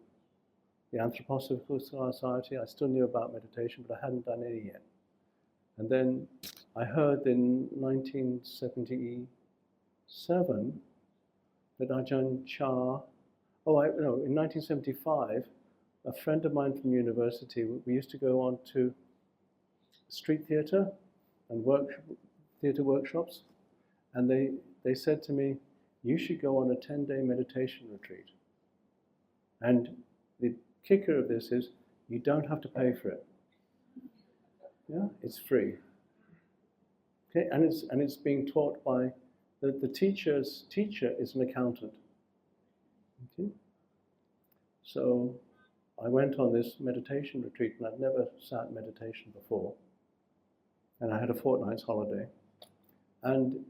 the Anthroposophical Society. I still knew about meditation, but I hadn't done any yet. And then I heard in 1977 that Ajahn Chah, in 1975, a friend of mine from university, we used to go on to street theatre and theatre workshops, and they said to me, you should go on a 10-day meditation retreat. And the kicker of this is, you don't have to pay for it. Yeah, it's free. Okay, and it's being taught by the teacher's teacher is an accountant. Okay, so I went on this meditation retreat, and I'd never sat in meditation before, and I had a fortnight's holiday, and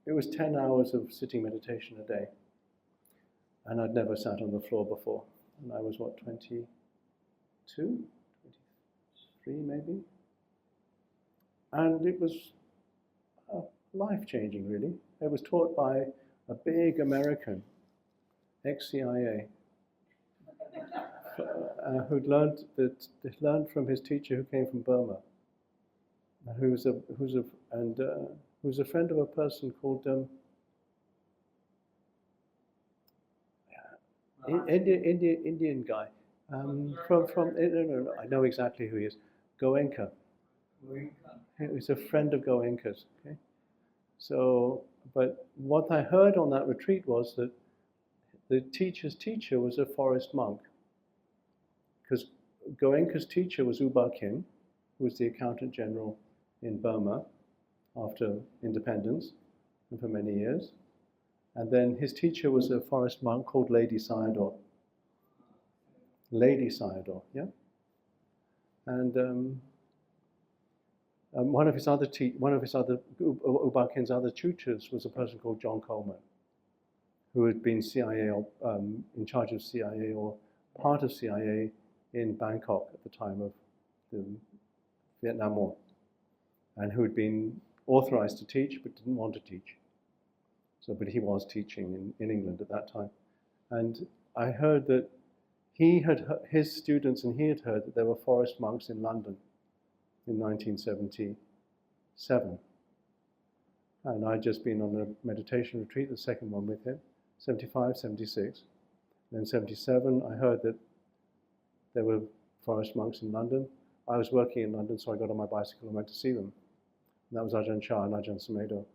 it was 10 hours of sitting meditation a day, and I'd never sat on the floor before, and I was 22, 23 maybe, and it was life-changing, really. It was taught by a big American, ex-CIA, who'd learned from his teacher who came from Burma, who's a friend of a person called Indian guy I know exactly who he is. Goenka. He's a friend of Goenka's. Okay, so but what I heard on that retreat was that the teacher's teacher was a forest monk, because Goenka's teacher was U Ba Khin, who was the accountant general in Burma after independence, and for many years. And then his teacher was a forest monk called Lady Sayadaw. Lady Sayadaw, yeah. And one of his other U Ba Khin's other tutors was a person called John Coleman, who had been CIA in charge of CIA or part of CIA in Bangkok at the time of the Vietnam War, and who had been authorized to teach but didn't want to teach. So, but he was teaching in England at that time. And I heard that his students and he had heard that there were forest monks in London in 1977. And I'd just been on a meditation retreat, the second one with him, 75, 76. Then 77, I heard that there were forest monks in London. I was working in London, so I got on my bicycle and went to see them. And that was Ajahn Chah and Ajahn Sumedho.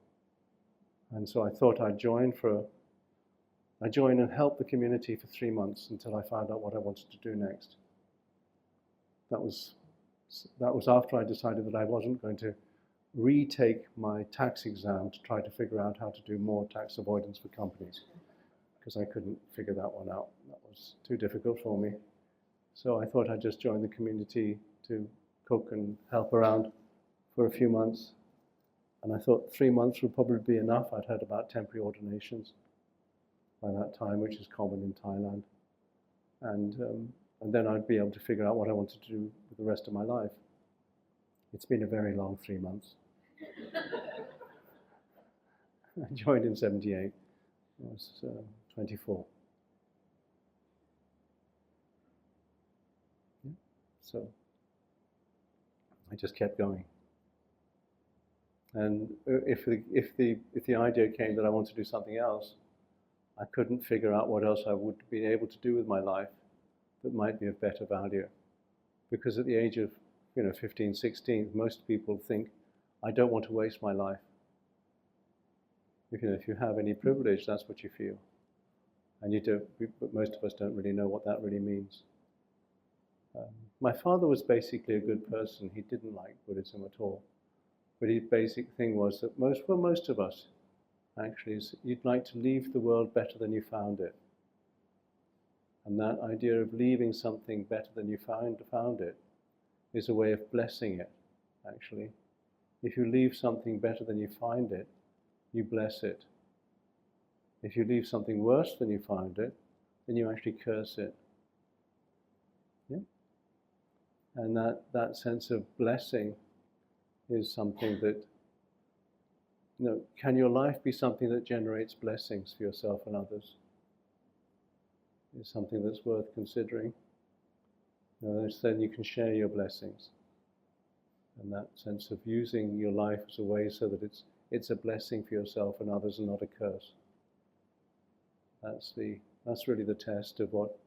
And so I thought I'd join and help the community for 3 months until I found out what I wanted to do next. That was after I decided that I wasn't going to retake my tax exam to try to figure out how to do more tax avoidance for companies, because I couldn't figure that one out. That was too difficult for me. So I thought I'd just join the community to cook and help around for a few months. And I thought 3 months would probably be enough. I'd heard about temporary ordinations by that time, which is common in Thailand. And then I'd be able to figure out what I wanted to do with the rest of my life. It's been a very long 3 months. I joined in 78. I was 24. Yeah. So I just kept going. And if the idea came that I wanted to do something else, I couldn't figure out what else I would be able to do with my life that might be of better value. Because at the age of 15, 16, most people think, I don't want to waste my life. If you have any privilege, that's what you feel. And but most of us don't really know what that really means. My father was basically a good person. He didn't like Buddhism at all. But his basic thing was that for most of us, actually, is you'd like to leave the world better than you found it. And that idea of leaving something better than you found it is a way of blessing it, actually. If you leave something better than you find it, you bless it. If you leave something worse than you found it, then you actually curse it. Yeah? And that sense of blessing is something that, can your life be something that generates blessings for yourself and others? Is something that's worth considering. Then you can share your blessings. And that sense of using your life as a way so that it's a blessing for yourself and others and not a curse. That's really the test of what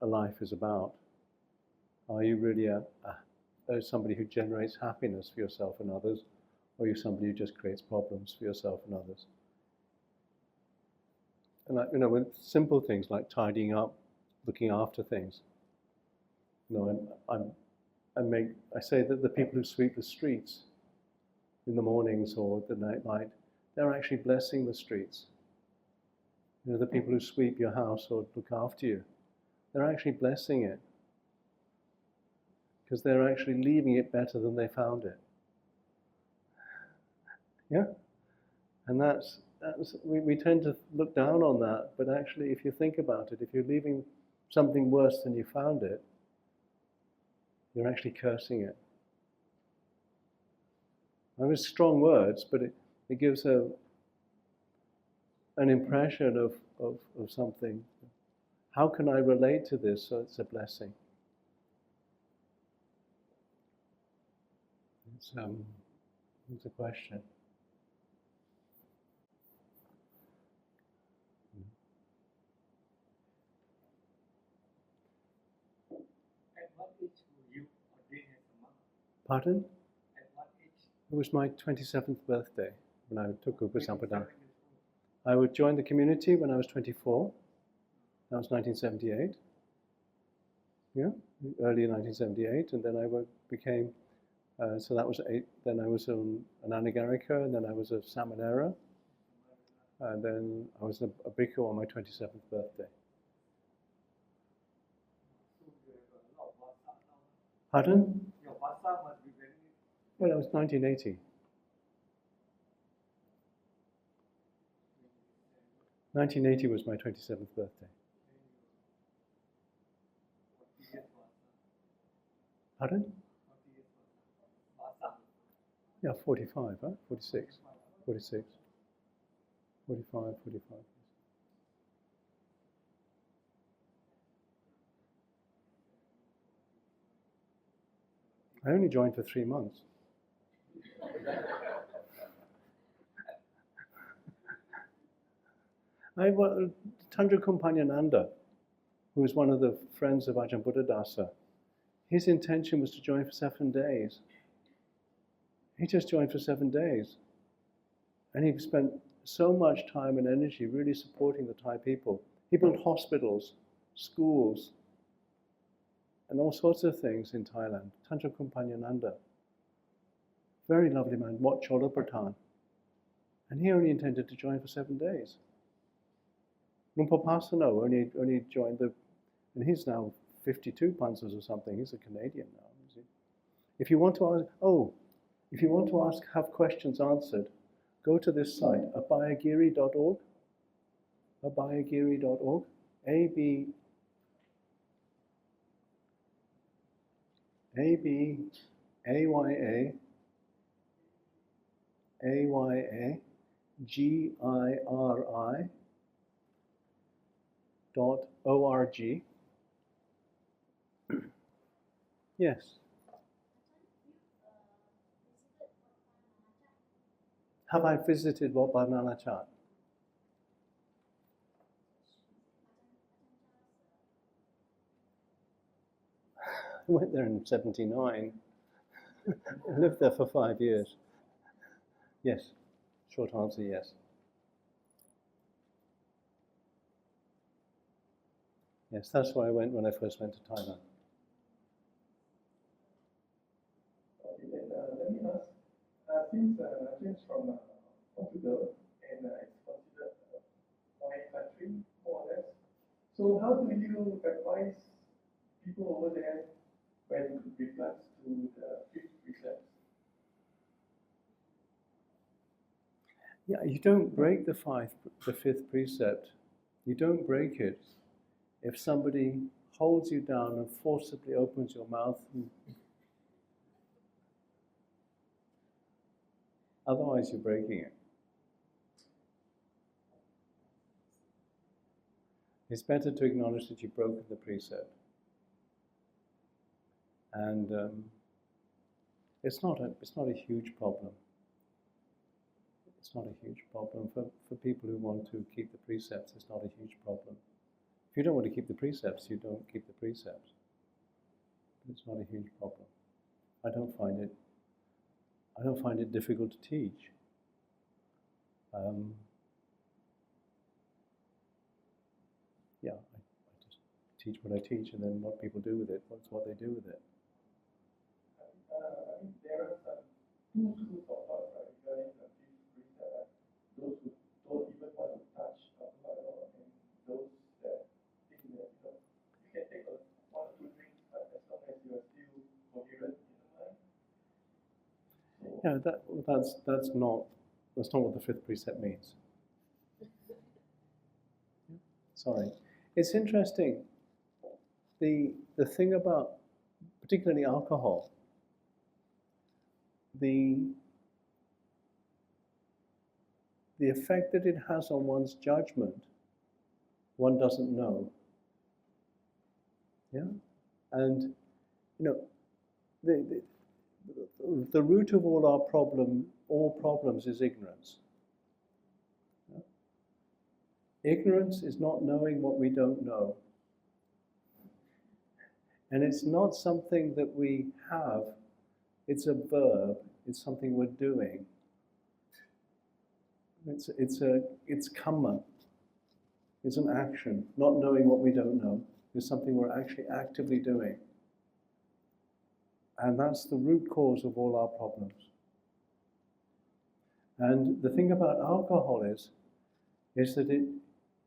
a life is about. Are you really somebody who generates happiness for yourself and others, or are you somebody who just creates problems for yourself and others? And with simple things like tidying up, looking after things. I say that the people who sweep the streets in the mornings or the night, they're actually blessing the streets. The people who sweep your house or look after you, they're actually blessing it. Because they're actually leaving it better than they found it. Yeah? And we tend to look down on that, but actually if you think about it, if you're leaving something worse than you found it, you're actually cursing it. It's strong words, but it gives an impression of something. How can I relate to this so it's a blessing? It's a question. At what age were you ordained as a monk? Pardon? At what age? It was my 27th birthday when I took Upasampada. I would join the community when I was 24. That was 1978. Yeah, early 1978, and then I became. So that was 8. Then I was an anagarika, and then I was a samanera, and then I was a bhikkhu on my 27th birthday. So you have a lot of vasa now. Pardon? Your vasa must be very. Well, that was 1980. 1980 was my 27th birthday. Pardon? Yeah, 45, huh? 46. 46. 45. I only joined for 3 months. Tandra Kumpanyananda, who was one of the friends of Ajahn Buddhadasa, his intention was to join for 7 days. He just joined for 7 days. And he spent so much time and energy really supporting the Thai people. He built hospitals, schools, and all sorts of things in Thailand. Tandra Kumpanyananda. Very lovely man, Wat Cholapratan. And he only intended to join for 7 days. Lumpur Pasano only joined and he's now 52 panzas or something. He's a Canadian now. Is he? If you want to have questions answered, go to this site, abhayagiri.org. Abhayagiri.org. ABAYAGIRI.org. Yes. Have I visited Wat Banana Chat? I went there in 79. I lived there for 5 years. Yes. Short answer, yes. Yes, that's where I went when I first went to Thailand. Okay, then let me ask, since James from Portugal, and it's considered a wine country, more or less, so how do you advise people over there when it regards to the 5th precept? Yeah, you don't break the 5th precept. You don't break it if somebody holds you down and forcibly opens your mouth. Otherwise, you're breaking it. It's better to acknowledge that you've broken the precept. And it's not a huge problem. It's not a huge problem. For people who want to keep the precepts, it's not a huge problem. If you don't want to keep the precepts, you don't keep the precepts. But it's not a huge problem. I don't find it difficult to teach. Yeah, I just teach what I teach, and then what people do with it, that's what they do with it. I mean, there are some two schools of thought, right, regarding the 5th precept. Those who don't even want to touch alcohol, and those that think that, you can take 1 or 2 drinks, but as long as you are still coherent in the mind. So, Yeah, that's not what the 5th precept means. Sorry. It's interesting. The thing about particularly alcohol, the effect that it has on one's judgment, one doesn't know. Yeah? And the root of all problems is ignorance. Yeah? Ignorance is not knowing what we don't know. And it's not something that we have, it's a verb, it's something we're doing. It's karma. It's an action. Not knowing what we don't know is something we're actually actively doing. And that's the root cause of all our problems. And the thing about alcohol is that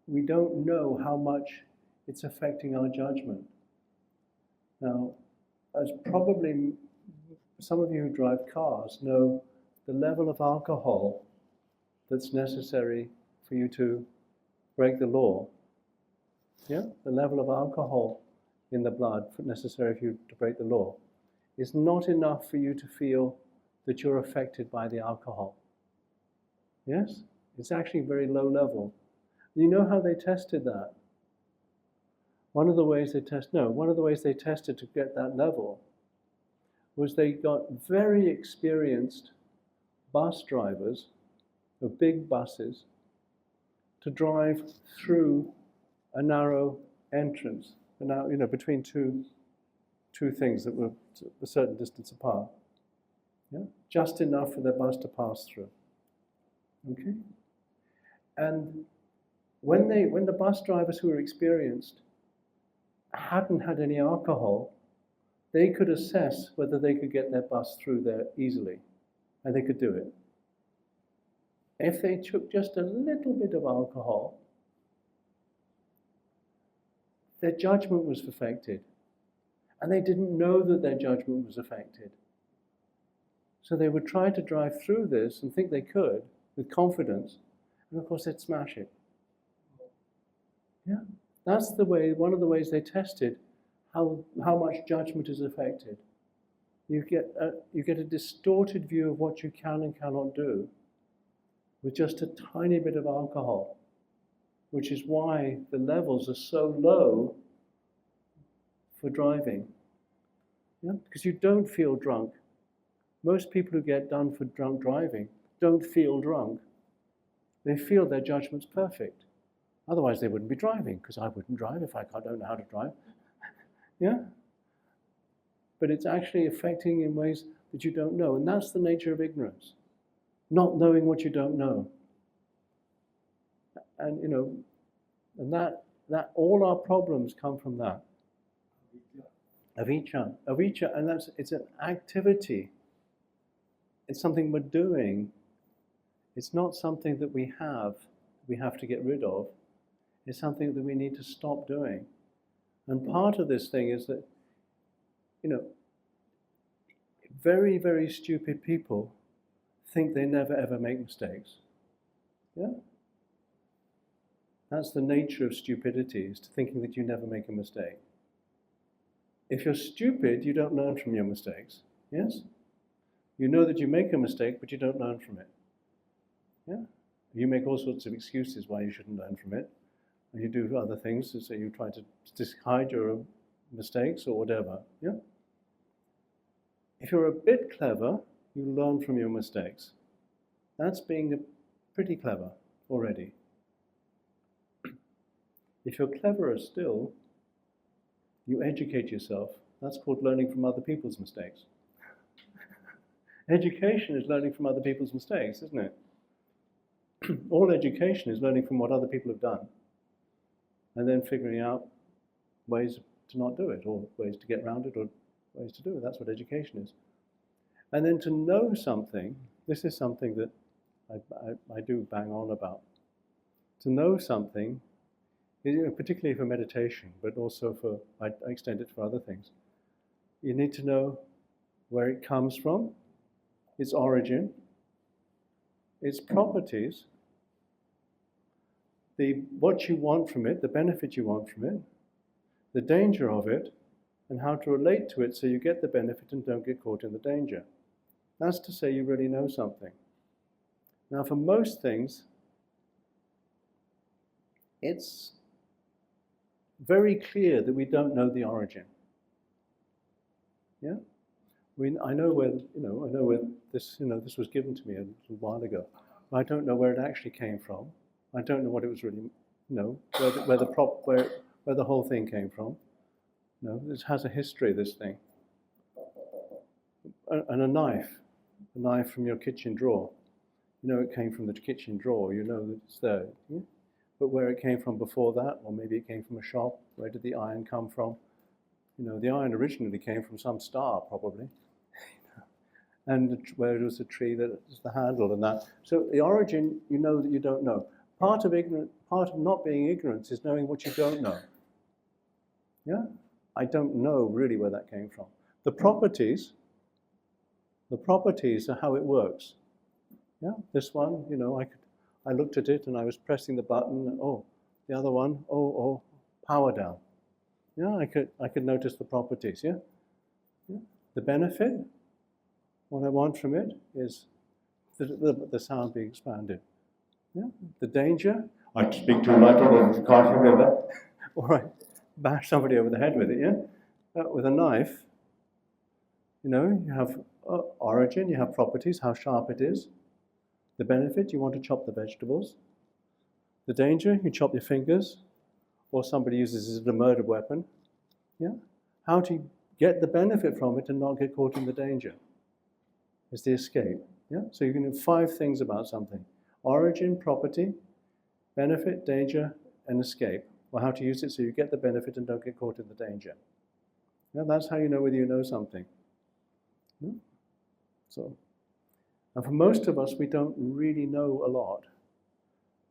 we don't know how much it's affecting our judgment. Now, as probably some of you who drive cars know, the level of alcohol that's necessary for you to break the law, yeah, the level of alcohol in the blood necessary for you to break the law, is not enough for you to feel that you're affected by the alcohol. Yes? It's actually very low level. You know how they tested that? One of the ways they tested to get that level was they got very experienced bus drivers of big buses to drive through a narrow entrance, between two things that were a certain distance apart. Yeah? Just enough for their bus to pass through. Okay? And when the bus drivers who were experienced hadn't had any alcohol, they could assess whether they could get their bus through there easily, and they could do it. If they took just a little bit of alcohol, their judgment was affected, and they didn't know that their judgment was affected. So they would try to drive through this and think they could with confidence, and of course they'd smash it. Yeah, that's one of the ways they tested how much judgment is affected. You get a distorted view of what you can and cannot do with just a tiny bit of alcohol, which is why the levels are so low for driving. Yeah? Because you don't feel drunk. Most people who get done for drunk driving don't feel drunk. They feel their judgment's perfect. Otherwise they wouldn't be driving, because I wouldn't drive if I don't know how to drive. Yeah? But it's actually affecting in ways that you don't know. And that's the nature of ignorance. Not knowing what you don't know. And and that all our problems come from that. Avijja, and it's an activity. It's something we're doing. It's not something that we have to get rid of. It's something that we need to stop doing. And part of this thing is that, very, very stupid people think they never ever make mistakes. Yeah? That's the nature of stupidity, is to thinking that you never make a mistake. If you're stupid, you don't learn from your mistakes. Yes? You know that you make a mistake, but you don't learn from it. Yeah? You make all sorts of excuses why you shouldn't learn from it. And you do other things, so you try to hide your mistakes or whatever. Yeah? If you're a bit clever, you learn from your mistakes. That's being pretty clever already. If you're cleverer still, you educate yourself. That's called learning from other people's mistakes. Education is learning from other people's mistakes, isn't it? All education is learning from what other people have done, and then figuring out ways to not do it, or ways to get around it, or ways to do it. That's what education is. And then to know something, this is something that I do bang on about. To know something, particularly for meditation, but also I extend it for other things. You need to know where it comes from, its origin, its properties, what you want from it, the benefit you want from it, the danger of it, and how to relate to it so you get the benefit and don't get caught in the danger. That's to say you really know something. Now, for most things, it's very clear that we don't know the origin. Yeah, I know where this this was given to me a little while ago. I don't know where it actually came from. I don't know what it was really, where the whole thing came from. This has a history, this thing. And a knife from your kitchen drawer. It came from the kitchen drawer. That it's there. Yeah? But where it came from before that, or maybe it came from a shop. Where did the iron come from? The iron originally came from some star, probably. And where it was a tree that is the handle and that. So the origin, that you don't know. Part of not being ignorant is knowing what you don't know. Yeah? I don't know really where that came from. The properties are how it works. Yeah? This one, I looked at it and I was pressing the button, the other one, power down. Yeah, I could notice the properties, yeah? The benefit, what I want from it is the sound being expanded. Yeah? The danger, I speak too much, I can't remember. All right, bash somebody over the head with it, yeah? With a knife, you have origin, you have properties, how sharp it is. The benefit, you want to chop the vegetables. The danger, you chop your fingers, or somebody uses it as a murder weapon. Yeah? How to get the benefit from it and not get caught in the danger is the escape. Yeah? So you can have 5 things about something. Origin, property, benefit, danger, and escape. Or how to use it so you get the benefit and don't get caught in the danger. Yeah? That's how you know whether you know something. Yeah? And for most of us, we don't really know a lot.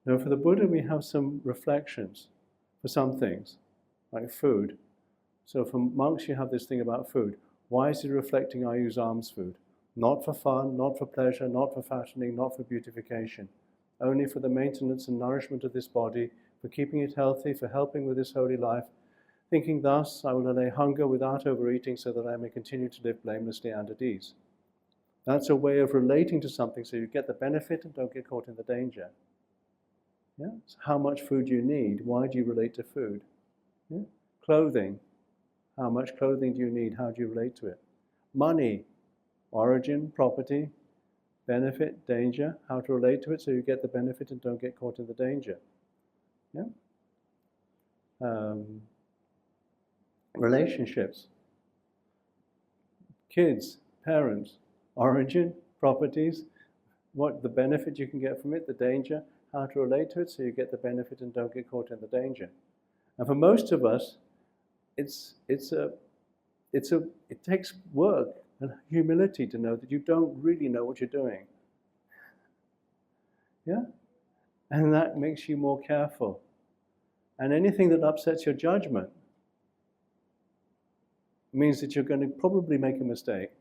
Now, for the Buddha, we have some reflections for some things, like food. So for monks, you have this thing about food. Why is he reflecting I use alms food? Not for fun, not for pleasure, not for fashioning, not for beautification. Only for the maintenance and nourishment of this body, for keeping it healthy, for helping with this holy life. Thinking thus, I will allay hunger without overeating so that I may continue to live blamelessly and at ease. That's a way of relating to something so you get the benefit and don't get caught in the danger. Yeah? So how much food you need? Why do you relate to food? Yeah? Clothing. How much clothing do you need? How do you relate to it? Money. Origin, property, benefit, danger. How to relate to it so you get the benefit and don't get caught in the danger. Yeah? Relationships. Kids, parents. origin, properties, what the benefit you can get from it, the danger, how to relate to it so you get the benefit and don't get caught in the danger. And for most of us, it takes work and humility to know that you don't really know what you're doing. Yeah? And that makes you more careful. And anything that upsets your judgment means that you're going to probably make a mistake.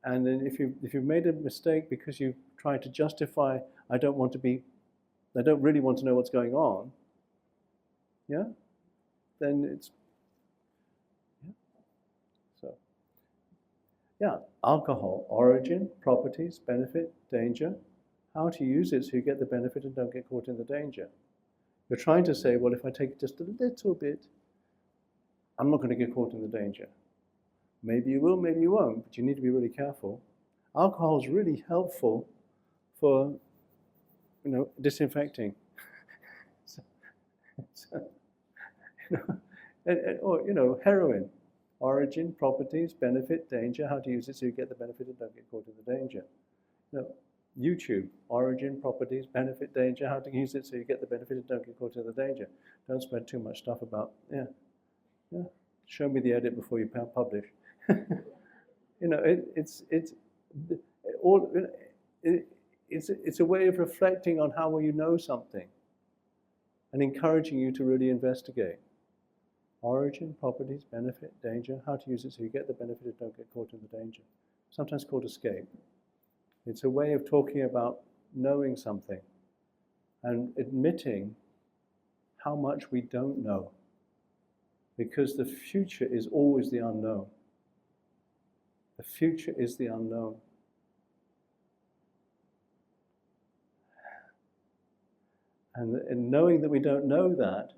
And then if you've made a mistake because you've tried to justify, I don't really want to know what's going on, yeah? Then it's, yeah. So, yeah, alcohol, origin, properties, benefit, danger, how to use it so you get the benefit and don't get caught in the danger. You're trying to say, well, if I take just a little bit, I'm not going to get caught in the danger. Maybe you will, maybe you won't, but you need to be really careful. Alcohol is really helpful for, disinfecting. Or, heroin, origin, properties, benefit, danger, how to use it so you get the benefit and don't get caught in the danger. YouTube, origin, properties, benefit, danger, how to use it so you get the benefit and don't get caught in the danger. Don't spread too much stuff about, show me the edit before you publish. It's a way of reflecting on how well you know something and encouraging you to really investigate. Origin, properties, benefit, danger, how to use it so you get the benefit and don't get caught in the danger. Sometimes called escape. It's a way of talking about knowing something and admitting how much we don't know. Because the future is always the unknown. The future is the unknown. And knowing that we don't know that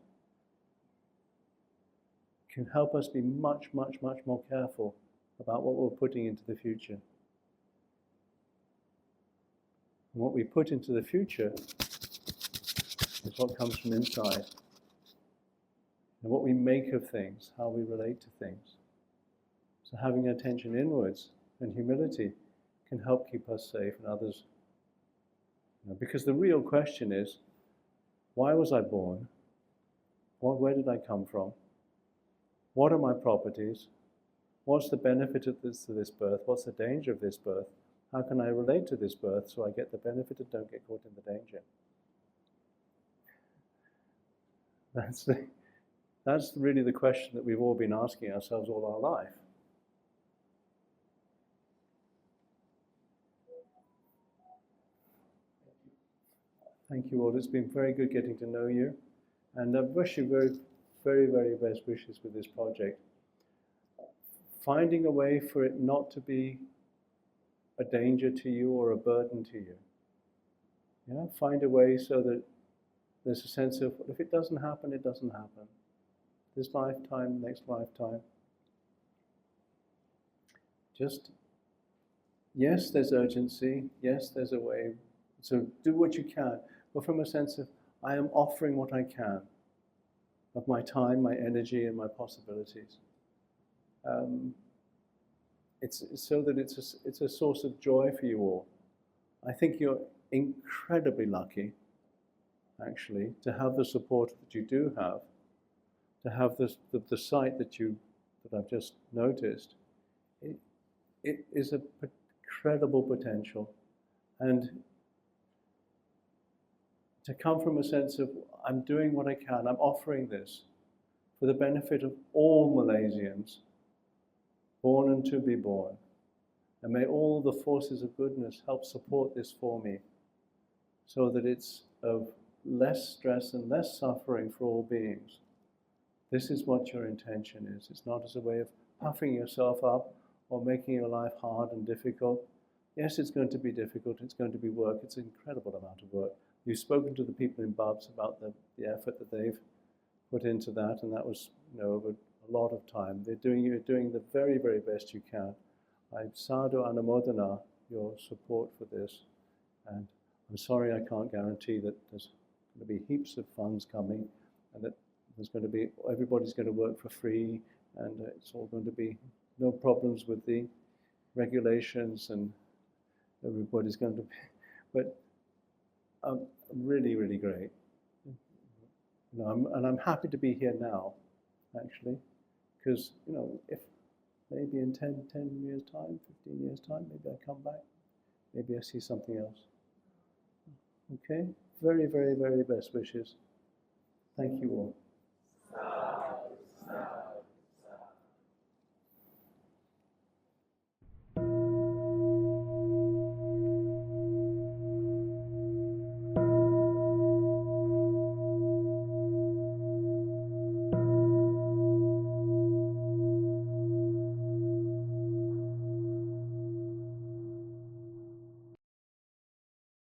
can help us be much, much, much more careful about what we're putting into the future. And what we put into the future is what comes from inside. And what we make of things, how we relate to things. So having attention inwards and humility can help keep us safe and others. Because the real question is, why was I born? Where did I come from? What are my properties? What's the benefit of this birth? What's the danger of this birth? How can I relate to this birth so I get the benefit and don't get caught in the danger? That's really the question that we've all been asking ourselves all our life. Thank you all. It's been very good getting to know you. And I wish you very, very, very best wishes with this project. Finding a way for it not to be a danger to you or a burden to you. Yeah? Find a way so that there's a sense of, if it doesn't happen, it doesn't happen. This lifetime, next lifetime. Just, yes, there's urgency. Yes, there's a way. So do what you can. But from a sense of, I am offering what I can of my time, my energy, and my possibilities. It's so that it's a source of joy for you all. I think you're incredibly lucky, actually, to have the support that you do have, to have the sight that I've just noticed. It is an incredible potential, and to come from a sense of, I'm doing what I can, I'm offering this for the benefit of all Malaysians, born and to be born. And may all the forces of goodness help support this for me, so that it's of less stress and less suffering for all beings. This is what your intention is. It's not as a way of puffing yourself up or making your life hard and difficult. Yes, it's going to be difficult, it's going to be work, it's an incredible amount of work. You've spoken to the people in Bubs about the effort that they've put into that, and that was over a lot of time. You're doing the very, very best you can. I sadhu anumodana your support for this, and I'm sorry I can't guarantee that there's going to be heaps of funds coming, and that everybody's going to work for free, and it's all going to be no problems with the regulations and everybody's going to be, but really, really great. You know, I'm happy to be here now, actually, because, you know, if maybe in 10 years' time, 15 years' time, maybe I come back, maybe I see something else. Okay? Very, very, very best wishes. Thank you all.